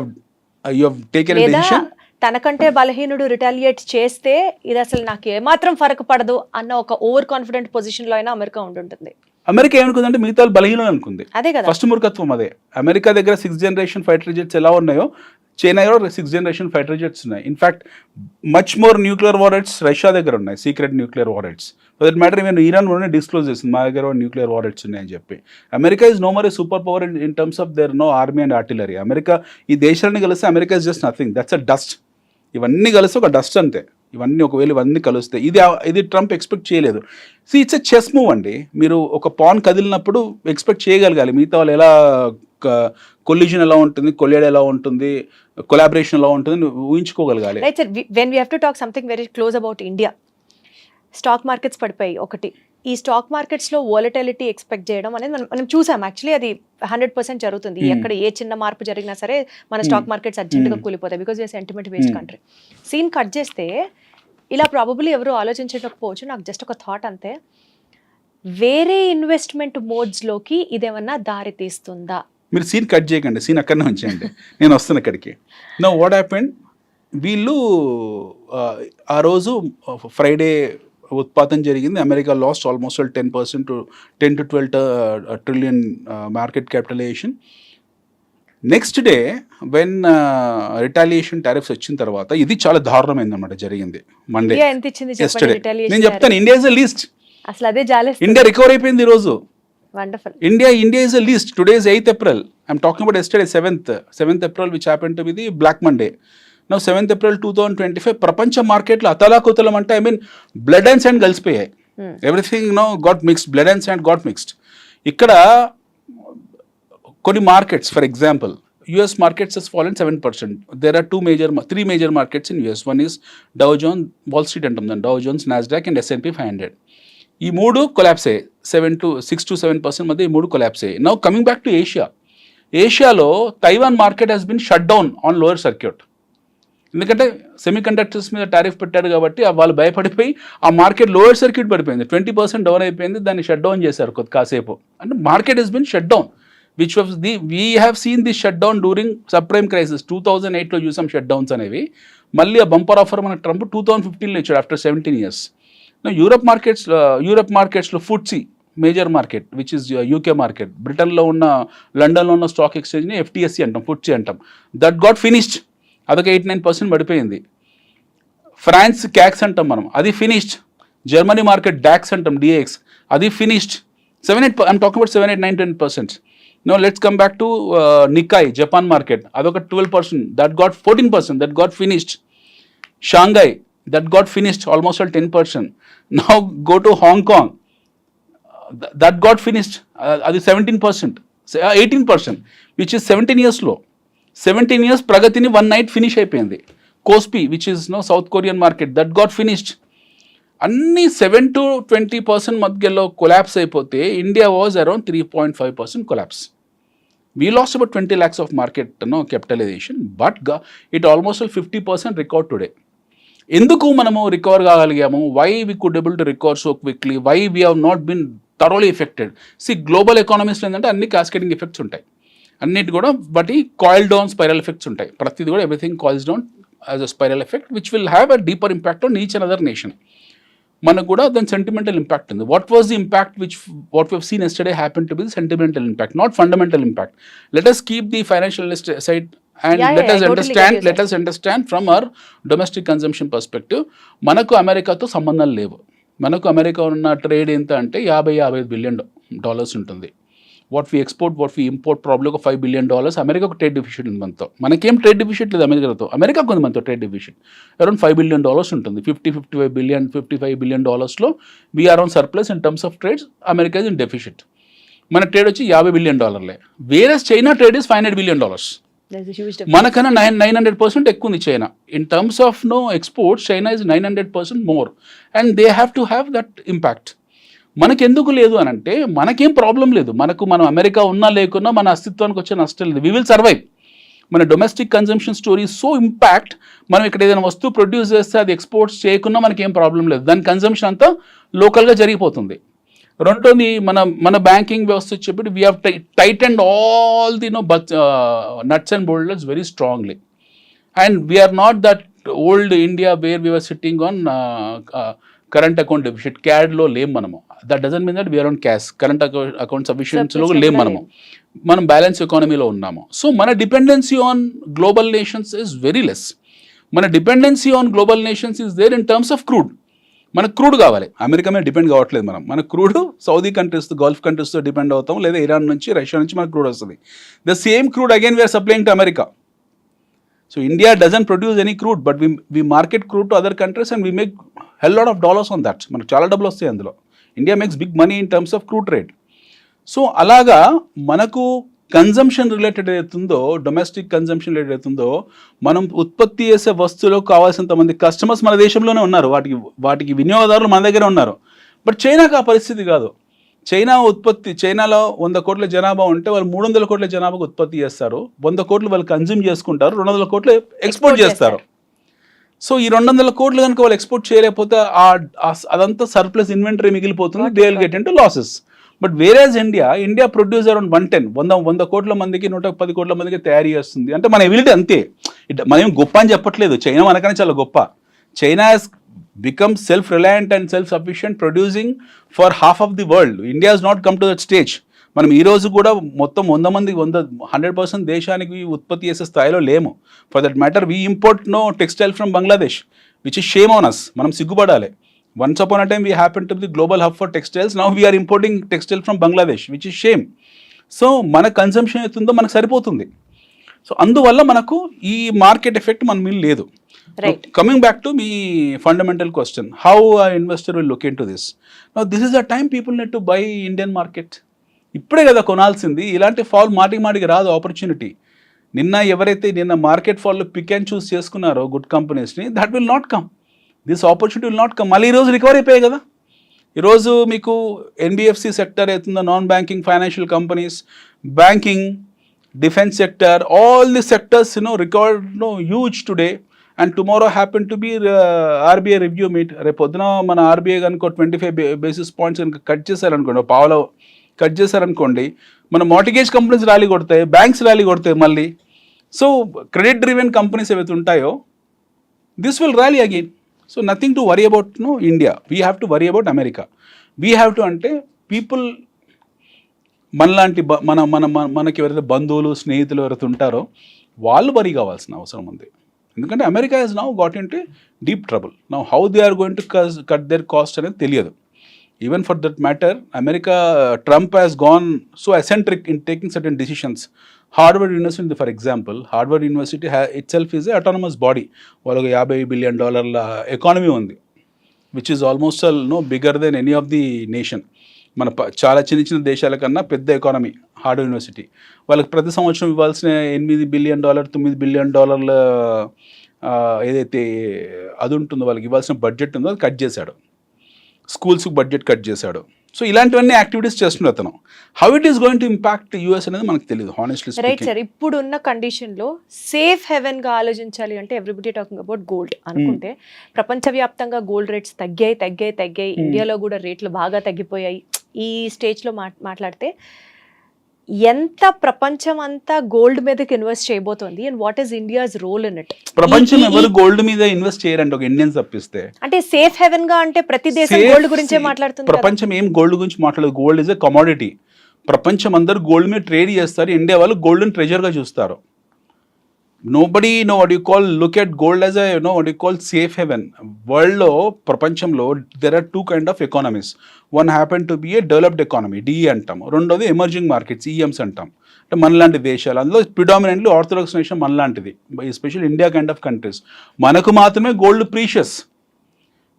హ్యావ్ టేకెన్ ఎ లేదా డెసిషన్. తనకంటే బలహీనుడు రిటాలియేట్ చేస్తే ఇది అసలు నాకు ఏమాత్రం ఫరక పడదు అన్న ఒక ఓవర్ కాన్ఫిడెంట్ పొజిషన్ లో అయినా అమెరికా ఉంటుంటుంది. అమెరికా ఏమనుకుందంటే మిగతా వాళ్ళు బలహీనం అనుకుంది. అదే కదా ఫస్ట్ మూర్ఖత్వం అదే. అమెరికా దగ్గర 6th జనరేషన్ ఫైటర్ జెట్స్ ఎలా ఉన్నాయో China 6th generation fighter jets ఉన్నాయి. In fact much more nuclear warheads Russia దగ్గర ఉన్నాయి, secret nuclear warheads. For that matter even Iran కూడా డిస్క్లోజ్ చేసింది మా దగ్గర న్యూక్లియర్ వారెట్స్ ఉన్నాయని చెప్పి. America is no more a super power in terms of their no army and artillery. America ఈ దేశాలని కలిస్తే America is just nothing, that's a dust. ఇవన్నీ కలిసి ఒక డస్ట్ అంతే. ఇవన్నీ ఒకవేళ ఇవన్నీ కలుస్తాయి. ఇది ట్రంప్ ఎక్స్పెక్ట్ చేయలేదు. So it's a chess move అండి. మీరు ఒక పాన్ కదిలినప్పుడు ఎక్స్పెక్ట్ చేయగలగాలి మిగతా వాళ్ళు ఎలా కొల్యూషన్ ఎలా ఉంటుంది, కొలియడ్ ఎలా ఉంటుంది, కొలాబరేషన్ ఎలా ఉంటుంది ఊహించుకోగలగాలి. Right sir. When we have to talk something very close about India, stock markets పడిపోయి ఒకటి. ఈ స్టాక్ మార్కెట్స్లో వోలటిలిటీ ఎక్స్పెక్ట్ చేయడం అనేది మనం చూసాం. యాక్చువల్లీ అది 100% జరుగుతుంది. ఎక్కడ ఏ చిన్న మార్పు జరిగినా సరే మన స్టాక్ మార్కెట్స్ అర్జెంట్గా కూలిపోతాయి, because we're sentiment based country. Scene cut చేస్తే ఇలా ప్రాబబ్లీ ఎవరు ఆలోచించకపోవచ్చు, నాకు జస్ట్ ఒక థాట్ అంతే. వేరే ఇన్వెస్ట్మెంట్ మోడ్స్లోకి ఇదేమన్నా దారి తీస్తుందా? మీరు సీన్ కట్ చేయకండి, సీన్ అక్కడనే ఉంచేయండి, నేను వస్తాను అక్కడికి. నో వాట్ హ్యాపెండ్, వీళ్ళు ఆ రోజు ఫ్రైడే ఉత్పాతం జరిగింది. America lost almost 10% to 10 to 12 trillion market capitalization. Next day when retaliation tariffs వచ్చిన తర్వాత ఇది చాలా దారుణమైంది అనమాట జరిగింది. మండే ఎంత ఇచ్చింది ఎస్టర్డే చెప్పండి? నేను చెప్తాను. India is a least. అసలు అదే జాలేస్తుంది. ఇండియా రికవర్ అయిపోయింది ఈరోజు. Wonderful. India is a least. Today is 8th April. I'm talking about yesterday, 7th April, which happened to be the Black Monday. Now 7th April 2025, ప్రపంచ మార్కెట్లో అతలాకుతలం అంటే I mean blood and sand కలిసిపోయాయి. Everything no got mixed, blood and sand got mixed. ఇక్కడ కొన్ని markets, for example US markets has fallen 7%. There are three major markets in US. One is Dow Jones, Wall Street అంటాం దాన్ని, Dow Jones, Nasdaq and S&P 500. ఈ మూడు collapse అయ్యాయి. 6 to 7% మధ్య ఈ మూడు కొలాప్స్ అయ్యాయి. Now coming back to Asia. ఏషియాలో Taiwan market has been shut down on lower circuit. ఎందుకంటే సెమీ కండక్టర్స్ మీద టారిఫ్ పెట్టారు కాబట్టి వాళ్ళు భయపడిపోయి ఆ మార్కెట్ లోయర్ సర్క్యూట్ పడిపోయింది, 20% డౌన్ అయిపోయింది. దాన్ని షట్ డౌన్ చేశారు కాసేపు. అంటే market has been shut down, which was we have seen this shut down during subprime crisis. 2008లో చూసాం షట్ డౌన్స్ అనేవి. మళ్ళీ ఆ బంపర్ ఆఫర్ మన ట్రంప్ 2015లో ఇచ్చాడు ఆఫ్టర్ 17 years. యూరప్ మార్కెట్స్లో FTSE major market which is UK market, బ్రిటన్లో ఉన్న లండన్లో ఉన్న స్టాక్ ఎక్స్చేంజ్ని FTSE అంటాం, ఫుట్సీ అంటాం. దట్ గాట్ ఫినిష్డ్, అదొక 8-9% పడిపోయింది. ఫ్రాన్స్ క్యాక్స్ అంటాం మనం, అది ఫినిష్డ్. జర్మనీ మార్కెట్ డాక్స్ అంటాం, DAX, అది finished. 7-8, I'm talking about 7-8-9-10%. No let's come back to Nikkei Japan market, అదొక 12%, that got 14%, that got finished. Shanghai, that got finished almost at 10%. Now go to Hong Kong, that got finished, అది 17%, 18%, which is 17 years low. 17 years ప్రగతిని one night finish అయిపోయింది. KOSPI which is South Korean market, that got finished. అన్ని 7 to 20% మధ్యలో collapse అయిపోతే India was around 3.5% collapse. We lost about 20 lakhs of market capitalization, but it almost 50% recovered today. ఎందుకు మనము recover కాగలిగాము? Why we could able to recover so quickly? Why we have not been thoroughly affected? Global ఎకానమీస్లో ఏంటంటే అన్ని cascading effects ఉంటాయి, అన్నిటి కూడా but coil down spiral effects ఉంటాయి. ప్రతిది కూడా everything coils down as a spiral effect which will have a deeper impact on each and other nation. మనకు కూడా దాని సెంటిమెంటల్ ఇంపాక్ట్ ఉంది. What was the impact what we have scene yesterday happen to be the sentimental impact, not fundamental impact. Let us keep the financial side and let us understand from our domestic consumption perspective. మనకు అమెరికాతో సంబంధాలు లేవు. మనకు America ఉన్న trade ఎంత అంటే $50-55 billion ఉంటుంది. What we export what we import problem ఒక $5 billion. అమెరికా ఒక ట్రేడ్ డిఫిషిట్ ఉంది మనతో. మనకేం ట్రేడ్ డిఫిషిట్ లేదు అమెరికాతో. అమెరికా కొంత మనతో ట్రేడ్ డిఫిషిట్ అరౌండ్ $5 billion ఉంటుంది. $55 billion we are on surplus in terms of trades. America is in deficit. మన ట్రేడ్ వచ్చి $50 billion. వేరే చైనా ట్రేడ్ ఇస్ $500 billion. మనకన్నా 900% ఎక్కువ ఉంది China. In terms of exports China is 900% more and they have to have that impact. మనకెందుకు లేదు అని అంటే మనకేం ప్రాబ్లం లేదు. మనం అమెరికా ఉన్నా లేకున్నా మన అస్తిత్వానికి వచ్చే నష్టం లేదు. We will survive. మన domestic consumption story so impact. మనం ఇక్కడ ఏదైనా వస్తువు ప్రొడ్యూస్ చేస్తే అది ఎక్స్పోర్ట్స్ చేయకున్నా మనకేం ప్రాబ్లం లేదు. దాని కన్జంప్షన్ అంతా లోకల్గా జరిగిపోతుంది. రెండోది మన బ్యాంకింగ్ వ్యవస్థ వచ్చేప్పుడు we have tightened all the nuts and boulders very strongly and we're not that old India where we're sitting on current account deficit. క్యాడ్లో లేం మనము. That doesn't mean that we're on cash. Current account సఫిషియన్సీలో లేం మనం balance ఎకానమీలో ఉన్నాము. So మన dependency on global nations is very less. మన dependency on global nations is there in terms of crude. మనకు క్రూడ్ కావాలి. అమెరికా మీద డిపెండ్ కావట్లేదు మన క్రూడ్ సౌదీ కంట్రీస్తో గల్ఫ్ కంట్రీస్తో డిపెండ్ అవుతాం, లేదా ఇరాన్ నుంచి రష్యా నుంచి మనకు క్రూడ్ వస్తుంది. The same crude again we are supplying to America. So India doesn't produce any crude but we market crude to other countries and we make hell lot of dollars on that. మనకు చాలా డబ్బులు వస్తాయి అందులో. India makes big money in terms of crude trade. So అలాగా మనకు consumption related అవుతుందో, domestic consumption related అవుతుందో, మనం ఉత్పత్తి చేసే వస్తువులకు కావాల్సినంత మంది కస్టమర్స్ మన దేశంలోనే ఉన్నారు. వాటికి వినియోగదారులు మన దగ్గర ఉన్నారు. బట్ చైనాకు ఆ పరిస్థితి కాదు. చైనాలో 100 కోట్ల జనాభా ఉంటే వాళ్ళు 300 కోట్ల జనాభాకు ఉత్పత్తి చేస్తారు. 100 కోట్లు వాళ్ళు కన్జ్యూమ్ చేసుకుంటారు, 200 కోట్లు ఎక్స్పోర్ట్ చేస్తారు. సో ఈ 200 కోట్లు కనుక వాళ్ళు ఎక్స్పోర్ట్ చేయలేకపోతే అదంతా సర్ప్లస్ ఇన్వెంటరీ మిగిలిపోతుంది. They will get into losses. But whereas India produce around 100 కోట్ల మందికి 110 కోట్ల మందికి తయారు చేస్తుంది. అంటే మన ఎబిలిటీ అంతే. మనం గొప్ప అని చెప్పట్లేదు. చైనా మనకనే చాలా గొప్ప. China has become self reliant and self sufficient producing for half of the world. India has not come to that stage. మనం ఈ రోజు కూడా మొత్తం 100% దేశానికి ఉత్పత్తి చేసే స్థాయిలో లేము. For that matter we import textile from Bangladesh which is shame on us. మనం సిగ్గుపడాలి. Once upon a time we happened to be the global hub for textiles. Now we are importing textile from Bangladesh, which is shame. So మన consumption అవుతుందో మనకు సరిపోతుంది. So అందువల్ల మనకు ఈ market effect మన మీద లేదు. కమింగ్ బ్యాక్ టు మీ fundamental question, how investor will look in to this. Now this is the time people need to buy Indian market. ఇప్పుడే కదా కొనాల్సింది. ఇలాంటి ఫాల్ మాటికి రాదు ఆపర్చునిటీ. నిన్న మార్కెట్ ఫాల్లో పిక్ అండ్ చూస్ చేసుకున్నారో గుడ్ కంపెనీస్ని, that will not come. This opportunity will not come. మళ్ళీ ఈరోజు రికవర్ అయిపోయాయి కదా. ఈరోజు మీకు ఎన్బిఎఫ్సి సెక్టర్ అవుతుందో, non banking financial companies, banking, defence sector, all the sectors record huge today. And tomorrow happen to B RBI review meet. రేపు పొద్దున మన ఆర్బీఐ కనుక 25 basis points కనుక కట్ చేశారనుకోండి, పావులో కట్ చేశారనుకోండి, మన మార్టిగేజ్ కంపెనీస్ ర్యాలీ కొడతాయి, బ్యాంక్స్ ర్యాలీ కొడతాయి మళ్ళీ. సో క్రెడిట్ డ్రివెన్ కంపెనీస్ ఏవైతే ఉంటాయో this will rally again. So nothing to worry about India. We have to worry about America. We have to అంటే పీపుల్ మనలాంటి మనకి ఎవరైతే బంధువులు స్నేహితులు ఎవరైతే ఉంటారో వాళ్ళు వరీ కావాల్సిన అవసరం ఉంది. ఎందుకంటే America has now got in to deep trouble. Now how they are going to cut their cost అనేది తెలియదు. Even for that matter America, Trump has gone so eccentric in taking certain decisions. Harvard University for example, Harvard University itself is a autonomous body. వాళ్ళకి $50 billion economy ఉంది, which is almost bigger than any of the nation. మన చాలా చిన్న దేశాల కన్నా పెద్ద economy Harvard university. వాళ్ళకి ప్రతి సంవత్సరం ఇవ్వాల్సిన $8 billion, $9 billion ఏదైతే అది ఉంటుందో, వాళ్ళకి ఇవ్వాల్సిన బడ్జెట్ ఉందో అది కట్ చేశాడు. స్కూల్స్కి బడ్జెట్ కట్ చేశాడు. సో ఇలాంటివన్నీ యాక్టివిటీస్ చేస్తున్నారు అతను. How it is going to impact US అనేది మనకు తెలియదు హానెస్ట్లీ స్పీకింగ్. రైట్ సార్, ఇప్పుడున్న కండిషన్లో సేఫ్ హెవెన్ గా ఆలోచించాలి అంటే ఎవ్రీబడి టాకింగ్ అబౌట్ గోల్డ్ అనుకుంటే, ప్రపంచవ్యాప్తంగా గోల్డ్ రేట్స్ తగ్గాయి. ఇండియాలో కూడా రేట్లు బాగా తగ్గిపోయాయి. ఈ స్టేజ్లో మాట్లాడితే ఎంత ప్రపంచం అంతా గోల్డ్ మీదకి ఇన్వెస్ట్ చేయబోతోంది and what is India's role in it? ప్రపంచం ఎవరు గోల్డ్ మీద ఇన్వెస్ట్ చేయరండి, ఒక ఇండియన్స్ తప్పిస్తే. అంటే సేఫ్ హెవెన్ గా అంటే ప్రతి దేశం గోల్డ్ గురించే మాట్లాడుతుంది. ప్రపంచం ఏం గోల్డ్ గురించి మాట్లాడదు. Gold is a commodity. ప్రపంచం అందరూ గోల్డ్ మీద ట్రేడ్ చేస్తారు. ఇండియా వాళ్ళు గోల్డ్ ట్రెజర్ గా చూస్తారు. nobody know what you call, look at gold as a, what you call safe haven. World lo ప్రపంచంలో there are two kind of economies. One happen to be a developed economy, DE అంటాం. రెండోది emerging markets, EMs అంటాం. అంటే మనలాంటి దేశాలు, అందులో predominantly orthodox nation మనలాంటిది, especially India kind of countries. మనకు మాత్రమే గోల్డ్ ప్రీషియస్,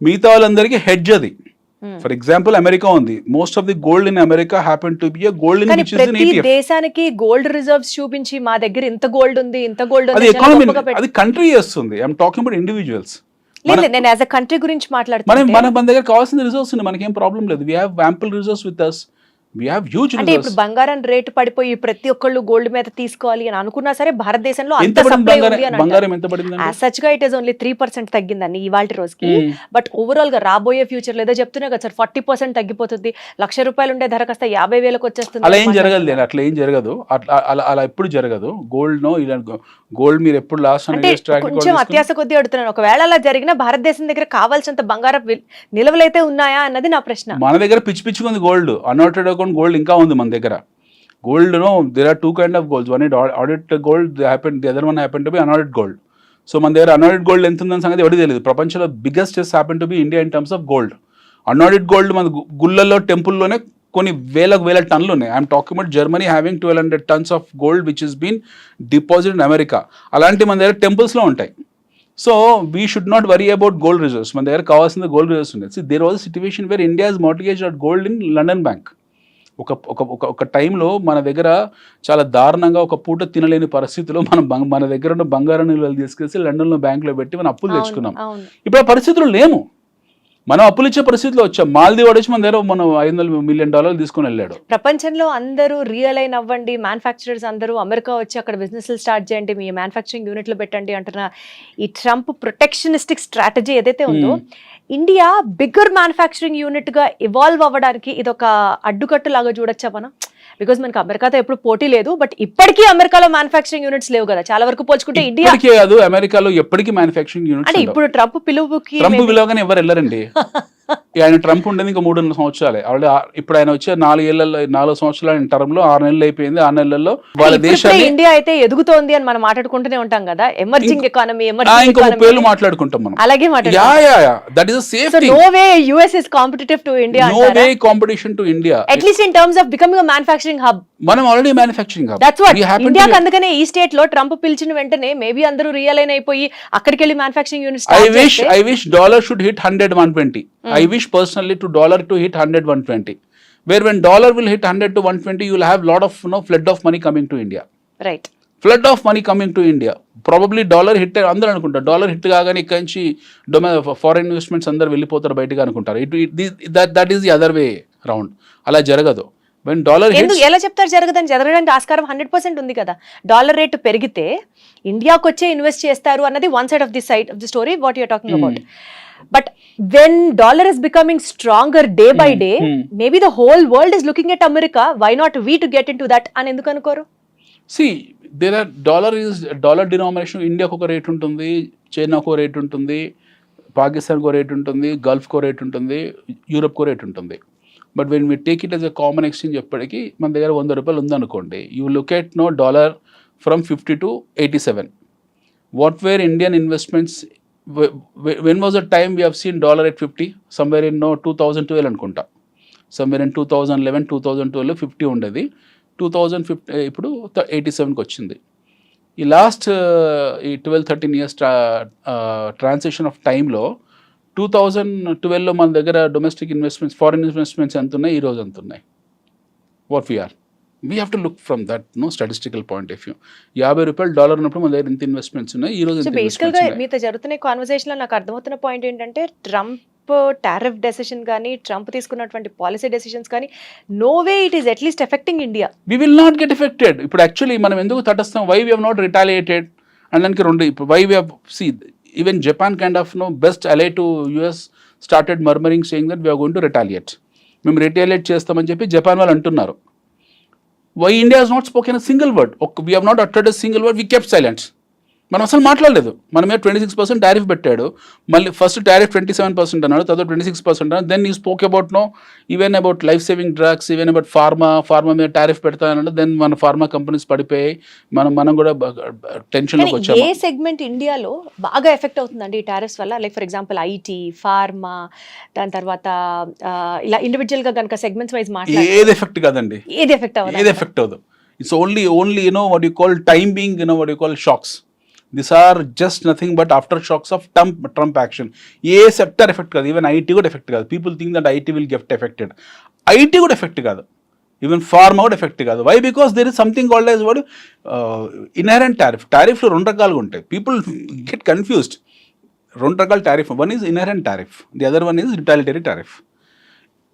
మిగతా వాళ్ళందరికీ హెడ్జ్ అది. ఫర్ ఎగ్జాంపుల్ అమెరికా ఉంది, most of the gold in America happen to be a gold in which is in ప్రతి ETF. దేశానికి గోల్డ్ రిజర్వ్స్ చూపించి మా దగ్గర ఇంత గోల్డ్ ఉంది, ఇంత గోల్డ్ అది ఉంది, ఎకానమీ, అది కంట్రీ చేస్తుంది. I'm talking about individuals. లేదు నేను యాజ్ అ కంట్రీ గురించి మన మాట్లాడుతున్నాను. మన దగ్గర కావాల్సిన రిసోర్స్ ఉంది, మనకేం ప్రాబ్లం లేదు. We have ample resource with us, we have huge అంటే ఇప్పుడు రిసోర్స్. బంగారం రేటు పడిపోయి ప్రతి ఒక్కళ్ళు గోల్డ్ మీద తీసుకోవాలి అని అనుకున్నా సరే భారతదేశంలో ఎంత అంత పడింది సప్లై ఉంది అని బంగారం? బంగారం ఎంత పడింది? యాజ్ సచ్ గా ఇట్ ఇస్ ఓన్లీ 3% తగ్గిందండి ఇవాళ రోజుకి. బట్ ఓవరాల్ గా రాబోయే ఫ్యూచర్ లో ఏదో చెప్తున్నా కదా సార్, 40% తగ్గిపోతుంది, ₹1,00,000 ఉండే ధర కాస్త 50,000కి వచ్చేస్తుంది. అలా ఏం జరగదు, అట్లా ఏం జరగదు, అట్లా అలా ఎప్పుడు జరగదు. గోల్డ్ నో, ఇలా గోల్డ్ మీరు ఎప్పుడు లాస్ట్ అంటే కొంచెం అత్యాస కొద్దీ అడుగుతున్నాను, ఒకవేళ అలా జరిగినా భారతదేశం దగ్గర కావాల్సినంత బంగారం నిల్వలైతే ఉన్నాయా అన్నది నా ప్రశ్న. మన దగ్గర పిచ్చి పిచ్చుకుంది గోల్డ్, అన్ఆడిటెడ్ అకౌంట్ గోల్డ్ ఇంకా ఉంది మన దగ్గర. Gold no, there are two kind of golds, one it audit gold, the other one happen to be unaudit gold. So మన దగ్గర అన్ఆడిట్ గోల్డ్ ఎంత ఉందని సంగతి ఎవరికి తెలియదు. ప్రపంచంలో biggest happen to be India in terms of gold. Unaudit gold మన గుళ్ళల్లో, టెంపుల్లోనే కొన్ని వేల టన్నులు ఉన్నాయి. I'm talking about Germany having 1,200 tons of gold which is been deposit in America. అలాంటి మన దగ్గర టెంపుల్స్లో ఉంటాయి. So we should not worry about gold reserves. మన దగ్గర కావాల్సిన గోల్డ్ రిజర్వ్స్ ఉన్నాయి. So there was a situation where India is mortgage at gold in London bank. ఒక టైంలో మన దగ్గర చాలా దారుణంగా ఒక పూట తినలేని పరిస్థితిలో మన దగ్గర ఉన్న బంగారం నిల్వలు తీసుకెళ్ళి లండన్లో బ్యాంకులో పెట్టి మనం అప్పులు తెచ్చుకున్నాం. ఇప్పుడు ఆ పరిస్థితులు లేము, మనం అప్పులు ఇచ్చే పరిస్థితిలో వచ్చాం. మాల్దీవ్ వాడు వచ్చి మన దగ్గర మనం $500 million తీసుకుని వెళ్ళాడు. ప్రపంచంలో అందరూ రియలైన్ అవ్వండి, మ్యానుఫ్యాక్చరర్స్ అందరూ అమెరికా వచ్చి అక్కడ బిజినెస్లు స్టార్ట్ చేయండి, మీ మ్యానుఫ్యాక్చరింగ్ యూనిట్లు పెట్టండి అంటున్న ఈ ట్రంప్ ప్రొటెక్షనిస్టిక్ స్ట్రాటజీ ఏదైతే ఉందో, ఇండియా బిగ్గర్ మ్యానుఫ్యాక్చరింగ్ యూనిట్ గా ఇవాల్వ్ అవ్వడానికి ఇది ఒక అడ్డుకట్టు లాగా చూడొచ్చా మనం? బికాస్ మనకి అమెరికాతో ఎప్పుడు పోటీ లేదు, బట్ ఇప్పటికీ అమెరికాలో మ్యానుఫ్యాక్చరింగ్ యూనిట్స్ లేవు కదా, చాలా వరకు పోల్చుకుంటే ఇండియా కాదు, అమెరికాలో ఎప్పటికీ మ్యానుఫ్యాక్చరింగ్ యూనిట్స్. అంటే ఇప్పుడు ట్రంప్ పిలువగానే ఎవరు వెళ్ళరండి. ఆయన ట్రంప్ ఉండేది ఇంకా 3 సంవత్సరాలే. ఇప్పుడు ఆయన వచ్చే 4 సంవత్సరాల టర్మ్ లో 6 నెలలు అయిపోయింది. 6 నెలల్లో వాళ్ళ దేశాన్ని, ఇండియా అయితే ఎదుగుతోంది అని మనం మాట్లాడుకుంటూనే ఉంటాం కదా, ఎమర్జింగ్ ఎకానమీ ఇంకో 30 ఏళ్ళు మాట్లాడుకుంటాం మనం. అలాగే that is safety. No way US is competitive to India. No way competition to India, at least in terms of becoming a manufacturing hub. మనం already manufacturing hub. That's what ఇండియాకి. అందుకనే ఈ స్టేట్ లో ట్రంప్ పిలిచిన వెంటనే మేబీ అందరూ రియలైన్ అయిపోయి అక్కడికి వెళ్ళి మ్యానుఫ్యాక్చరింగ్ యూనిట్ స్టార్ట్ చేస్తే. I wish dollar should hit 100, 120. I wish personally to dollar to hit 100, 120. Where when dollar will hit 100 to 120, you will have lot of flood of money coming to India. Right. Flood of money coming to India. Probably dollar hit అందరూ అనుకుంటారు, dollar hit కాగానే ఇక్కడ నుంచి foreign investments అందరు వెళ్ళిపోతారు బయటకు అనుకుంటారు. That is the other way round. అలా జరగదు. When dollar hits, ఎలా చెప్తారు జరగదని? జరగడానికి ఆస్కారం 100% ఉంది కదా. డాలర్ రేటు పెరిగితే ఇండియాకి వచ్చే ఇన్వెస్ట్ చేస్తారు అన్నది one side of the story what you're talking about. But when dollar is becoming stronger day by day, maybe the whole world is looking at America, why not we to get into that అని ఎందుకు అనుకోరు? there are dollar denomination. ఇండియాకు ఒక rate ఉంటుంది, చైనాకు ఒక rate ఉంటుంది, పాకిస్తాన్కు ఒక రేట్ ఉంటుంది, గల్ఫ్కు ఒక రేట్ ఉంటుంది, యూరప్కు రేట్ ఉంటుంది. But when we take it as a common exchange ఎప్పటికీ మన దగ్గర ₹100 ఉందనుకోండి, you look at dollar from 50 to 87. What where Indian investments? When was a time we have seen dollar at 50? Somewhere in 2012 అనుకుంటా. Somewhere in 2011, 2012 50 ఉండేది. 2015 ఇప్పుడు 87కి వచ్చింది. ఈ last ఈ 12-13 years ట్రాన్సిషన్ ఆఫ్ టైంలో 2012లో మన దగ్గర డొమెస్టిక్ ఇన్వెస్ట్మెంట్స్, ఫారిన్ ఇన్వెస్ట్మెంట్స్ ఎంత ఉన్నాయి, ఈరోజు ఎంత ఉన్నాయి? What we have to look from that statistical point of view. $50 dollar ఉన్నప్పుడు మన దగ్గర ఎంత ఇన్వెస్ట్మెంట్స్ ఉన్నాయి, ఈరోజు ఎంత బేసికల్ గా మీతో జరుగుతున్న కాన్వర్సేషన్ లో నాకు అర్థమవుతున్న పాయింట్ ఏంటంటే, ట్రంప్ టారిఫ్ డెసిషన్ కానీ, ట్రంప్ తీసుకున్నటువంటి పాలసీ డెసిషన్స్ కానీ, no way it is at least affecting India. We will not get affected. ఇప్పుడు యాక్చువల్లీ మనం ఎందుకు తటస్థం? Why we have not retaliated and దానికి రెండు. ఇప్పుడు why we have even Japan kind of best ally to US started murmuring saying that we are going to retaliate. మేము retaliate చేస్తామని చెప్పి జపాన్ వాళ్ళు అంటున్నారు. Why India has not spoken a single word. We have not uttered a single word. We kept silence. మనం అసలు మాట్లాడలేదు. మన మీద 26% టారిఫ్ పెట్టాడు. మళ్ళీ ఫస్ట్ టారిఫ్ 27% అన్నాడు, తర్వాత 26% అన్నాడు. Then you spoke about even about life saving drugs, even about pharma మీద టారిఫ్ పెడతా అన్నాడు. దెన్ మన ఫార్మా కంపెనీస్ పడిపోయాయి, మనం కూడా టెన్షన్లోకి వచ్చాము. ఏ సెగ్మెంట్ ఇండియాలో బాగా ఎఫెక్ట్ అవుతుందండి ఈ టారిఫ్స్ వల్ల? Like for example IT, pharma, దాని తర్వాత ఇలా ఇండివిజువల్ గా కనుక సెగ్మెంట్స్ వైజ్ మాట్లాడితే ఏది ఎఫెక్ట్ కాదండి, ఏది ఎఫెక్ట్ అవ్వదు. ఏది ఎఫెక్ట్ అవ్వదు. It's only what you call time being, what you call shocks. These are just nothing but aftershocks of Trump action. ఏ సెక్టర్ ఎఫెక్ట్ కాదు, ఈవెన్ ఐటీ కూడా ఎఫెక్ట్ కాదు. People think that IT will get affected. IT కూడా effect కాదు, even pharma కూడా effect కాదు. Why? Because there is something called as వాడు inherent tariff. టారిఫ్లో 2 రకాలుగా ఉంటాయి. People get confused. 2 రకాల tariff. One is inherent tariff, the other one is retaliatory tariff.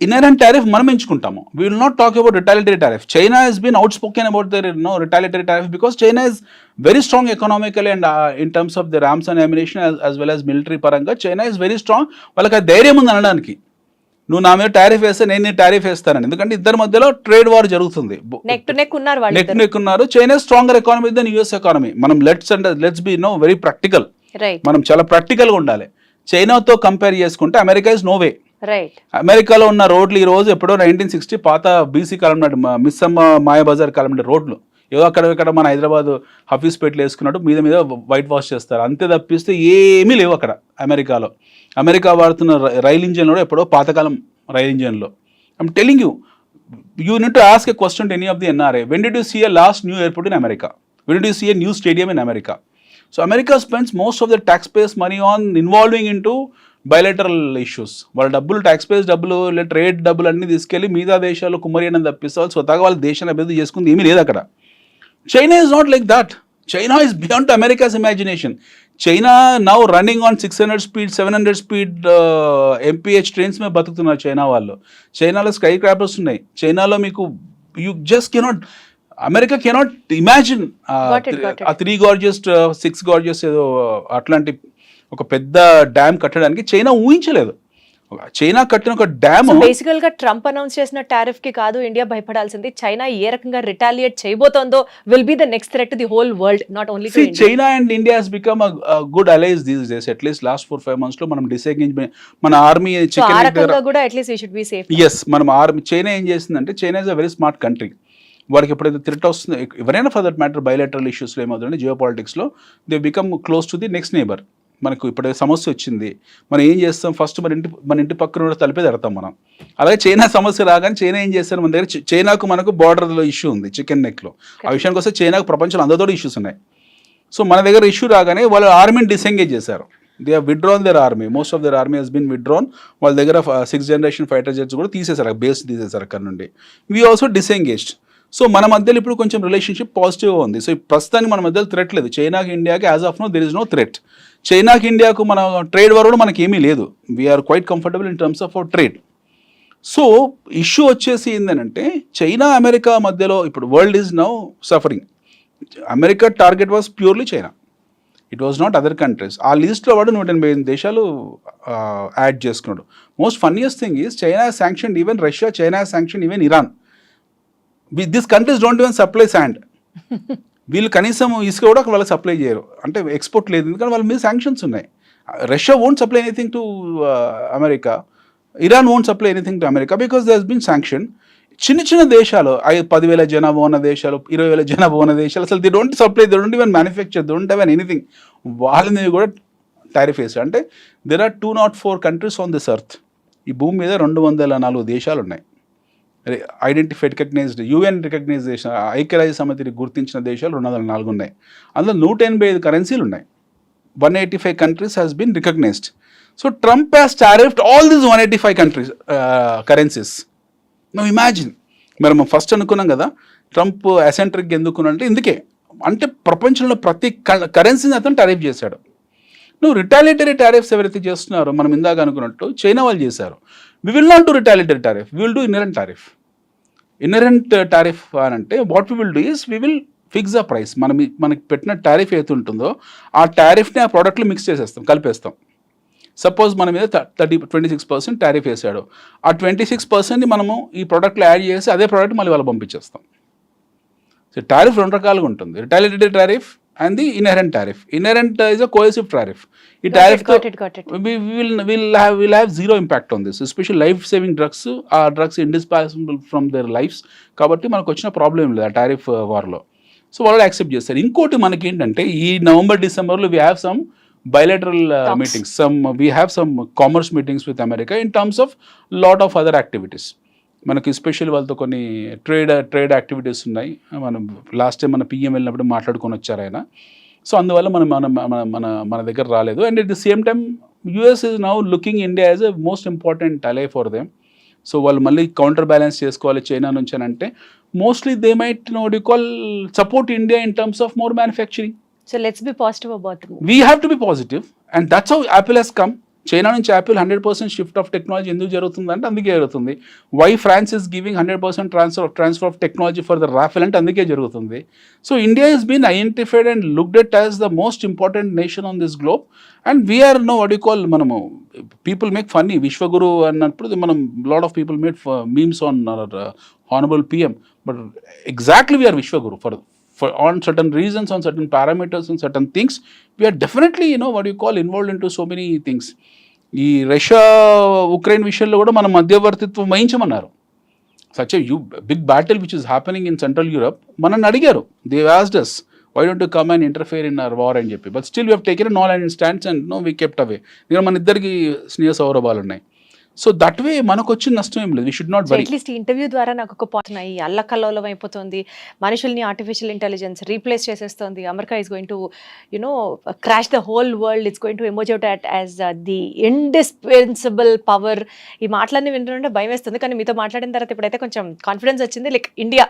Inherent tariff మనం ఎంచుకుంటాము. We will not talk about retaliatory tariff. China has been outspoken about their retaliatory tariff because China is very strong economical and in terms of the arms and ammunition as well as military పరంగా China is very strong. వాళ్ళకి ఆ ధైర్యం ఉంది అనడానికి, నువ్వు నా మీద tariff వేస్తే నేను నీ టారిఫ్ వేస్తానని. ఎందుకంటే ఇద్దరి మధ్యలో ట్రేడ్ వార్ జరుగుతుంది. నెక్ టు నెక్ ఉన్నారు వాళ్ళు. నెక్ టు నెక్ ఉన్నారు. China stronger economy than US economy. మనం let's be very practical. Right. మనం చాలా ప్రాక్టికల్గా ఉండాలి. చైనాతో కంపేర్ చేసుకుంటే America is no way. Right. అమెరికాలో ఉన్న రోడ్లు ఈ రోజు ఎప్పుడో 1960 పాత బీసీ కాలం నాటి మిస్సమ్మ మాయాబజార్ కాలం నాటి రోడ్లు ఏదో అక్కడ మన హైదరాబాద్ హఫీస్పేటలు వేసుకున్నట్టు మీద వైట్ వాష్ చేస్తారు. అంతే తప్పిస్తే ఏమీ లేవు అక్కడ అమెరికాలో. అమెరికా వాడుతున్న రైల్ ఇంజన్లో కూడా ఎప్పుడో పాతకాలం రైల్ ఇంజన్లో. I'm telling you need to ask a question to any of the NRI. When did you see a last new airport in America? When did you see a new stadium in America? So America spends most of the tax pays money on involving in to bilateral issues. వాళ్ళ డబ్బులు, tax face డబ్బులు, లేదా trade డబ్బులు అన్నీ తీసుకెళ్ళి మిగతా దేశాలు కుమ్మరియని తప్పిస్తే వాళ్ళు స్వతహాగా వాళ్ళ దేశాన్ని అభివృద్ధి చేసుకుంది ఏమీ లేదు అక్కడ. China is not like that. China is beyond America's imagination. China now running on 600 speed 700 speed MPH trains మీద బతుకుతున్నారు చైనా వాళ్ళు. చైనాలో స్కై క్రాపర్స్ ఉన్నాయి. చైనాలో మీకు you just cannot, America cannot imagine 3 gorgeous 6 gorgeous ఏదో అట్లాంటి ఒక పెద్ద డ్యామ్ కట్టడానికి చైనా ఊహించలేదు. చైనా కట్టిన ఒక డ్యామ్. బేసికల్ గా ట్రంప్ అనౌన్స్ చేసిన టారిఫ్ కి కాదు ఇండియా భయపడాల్సింది, చైనా ఏ రకంగా రిటాలియేట్ చేయబోతోందో will be the next threat to the whole world, not only to India. China and India has become a good allies these days. At least last 4-5 months లో మనం disengagement, మన army ఆ రకంగా కూడా at least we should be safe. Yes, మనం army, China ఏం చేసిందంటే, China is a very smart country. వారికి ఎప్పుడైతే థ్రెట్ వస్తుందో, ఎవరైనా ఫర్ దట్ మ్యాటర్ బయలేటరల్ ఇష్యూస్లో ఏమవుతుందంటే, జియో పాలిటిక్స్లో they become close to the next neighbour. మనకు ఇప్పుడు సమస్య వచ్చింది, మనం ఏం చేస్తాం, ఫస్ట్ మన ఇంటి పక్కన తలిపే తెడతాం మనం. అలాగే చైనా సమస్య రాగానే చైనా ఏం చేస్తారు, మన దగ్గర చైనాకు మనకు బార్డర్లో ఇష్యూ ఉంది, చికెన్ నెక్లో. ఆ విషయానికి వస్తే చైనాకు ప్రపంచంలో అందరితో ఇష్యూస్ ఉన్నాయి. సో మన దగ్గర ఇష్యూ రాగానే వాళ్ళు ఆర్మీని డిసెంగేజ్ చేశారు. They have withdrawn their army. Most of their army has been withdrawn. వాళ్ళ దగ్గర 6th generation ఫైటర్ జెట్స్ కూడా తీసేశారు, బేస్ తీసేశారు అక్కడ నుండి. We also disengaged. సో మన మధ్యలో ఇప్పుడు కొంచెం రిలేషన్షిప్ పాజిటివ్గా ఉంది. సో ప్రస్తుతానికి మన మధ్యలో థ్రెట్ లేదు. చైనాకి ఇండియాకి as of now there is no threat. చైనాకి ఇండియాకు మన ట్రేడ్ వార్ కూడా మనకి ఏమీ లేదు. We are quite comfortable in terms of our trade. So issue వచ్చేసి ఏంటంటే, చైనా అమెరికా మధ్యలో ఇప్పుడు world is now suffering. America target was purely China, it was not other countries. ఆ లిస్ట్లో వాడు 188 దేశాలు యాడ్ చేసుకున్నాడు. Most funniest thing is China sanction even Russia, China sanction even Iran. This countries don't even supply sand. వీళ్ళు కనీసం ఇసుక కూడా వాళ్ళకి సప్లై చేయరు, అంటే ఎక్స్పోర్ట్ లేదు, ఎందుకంటే వాళ్ళ మీద శాంక్షన్స్ ఉన్నాయి. Russia won't supply anything to America, Iran won't supply anything to America because they has been sanction. చిన్న చిన్న దేశాలు, 10,000 జనాభా ఉన్న దేశాలు, 20,000 జనాభా ఉన్న దేశాలు అసలు they don't supply, they don't even manufacture, they don't have anything. వాళ్ళని కూడా టారిఫ్ వేస్తారు. అంటే there are 204 countries on this earth. ఈ భూమి మీద 204 దేశాలు ఉన్నాయి. ఐడెంటిఫైడ్ రికగ్నైజ్డ్, యూఎన్ రికగ్నైజేషన్, ఐక్యరాజ్య సమితిని గుర్తించిన దేశాలు 204 ఉన్నాయి. అందులో 185 కరెన్సీలు ఉన్నాయి. 185 countries has been recognized. So Trump has tariffed all these 185 countries currencies. Now imagine, మనం ఫస్ట్ అనుకున్నాం కదా ట్రంప్ అసెంట్రిక్ ఎందుకునంటే ఇందుకే, అంటే ప్రపంచంలో ప్రతి కరెన్సీని అతను టారిఫ్ చేశాడు. నువ్వు రిటాలిటరీ టారిఫ్స్ ఎవరైతే చేస్తున్నారో, మనం ఇందాక అనుకున్నట్టు చైనా వాళ్ళు చేశారు. We will not do retaliatory tariff, we will do inherent tariff. Inherent tariff అని అంటే what we will do is we will fix the price. మనకి పెట్టిన టారిఫ్ ఏది ఉంటుందో ఆ టారిఫ్ని ఆ ప్రోడక్ట్లో మిక్స్ చేసేస్తాం, కలిపేస్తాం. సపోజ్ మన మీద 26% టారిఫ్ వేసాడు, ఆ 26%ని మనము ఈ ప్రోడక్ట్లో యాడ్ చేసి అదే ప్రోడక్ట్ మళ్ళీ వాళ్ళు పంపించేస్తాం. సో టారిఫ్ 2 రకాలుగా ఉంటుంది, రిటాలిటరీ tariff and the inherent tariff. Inherent is a coercive tariff. ఈ Got tariff it, got it. we'll have zero impact on this, especially life saving drugs are drugs indispensable from their lives. కాబట్టి మనకు వచ్చిన problem ఏం లేదు ఆ tariff వార్లో. So వాళ్ళు accept చేస్తారు. ఇంకోటి మనకి ఏంటంటే ఈ నవంబర్ డిసెంబర్లో we have some bilateral Talks. meetings, we have some commerce meetings with America in terms of lot of other activities. మనకి స్పెషల్ వాళ్ళతో కొన్ని ట్రేడ్ యాక్టివిటీస్ ఉన్నాయి. మనం లాస్ట్ టైం మన పిఎం వెళ్ళినప్పుడు మాట్లాడుకొని వచ్చారు ఆయన. సో అందువల్ల మన దగ్గర రాలేదు. And at the same time US is now looking India as a most important ally for them. So వాళ్ళు మళ్ళీ కౌంటర్ బ్యాలెన్స్ చేసుకోవాలి చైనా నుంచి అని అంటే mostly they might call support India in terms of more manufacturing. So let's be positive about the move. We have to be positive, and that's how Apple has come. China నుంచి Apple 100% shift of technology ఎందుకు జరుగుతుంది అంటే అందుకే జరుగుతుంది. Why France is giving 100% transfer of technology for the Rafale అంటే అందుకే జరుగుతుంది. So India is been identified and looked at as the most important nation on this globe. And we are know what you call, మనము people make funny Vishwaguru అన్నప్పుడు మనం lot of people made memes on honourable PM, but exactly we are Vishwaguru for on certain reasons, on certain parameters, on certain things, we are definitely, what you call, involved into so many things. ఈ Russia Ukraine విషయంలో కూడా మనం మధ్యవర్తిత్వం వహించమన్నారు. Such a big battle which is happening in central Europe. మనల్ని అడిగారు, they asked us, why don't you come and interfere in our war అని చెప్పి. But still we have taken an all-in stance and we kept away. ఇక్కడ మన ఇద్దరికి స్నేహ సౌరభాలు ఉన్నాయి. So that way మనకు వచ్చిన నష్టం ఏం లేదు. We should not worry. At least interview ద్వారా నాకు ఒక పాయింట్ ఉన్నాయి. అల్లకల్లోలం అయిపోతుంది, మనుషుల్ని ఆర్టిఫిషియల్ ఇంటెలిజెన్స్ రీప్లేస్ చేసేస్తుంది, America is going to crash the whole world, it's going to emerge out as the indispensable power. ఈ మాటలన్నీ వింటుంటే భయం వేస్తుంది, కానీ మీతో మాట్లాడిన తర్వాత ఇప్పుడైతే కొంచెం కాన్ఫిడెన్స్ వచ్చింది. లైక్ ఇండియా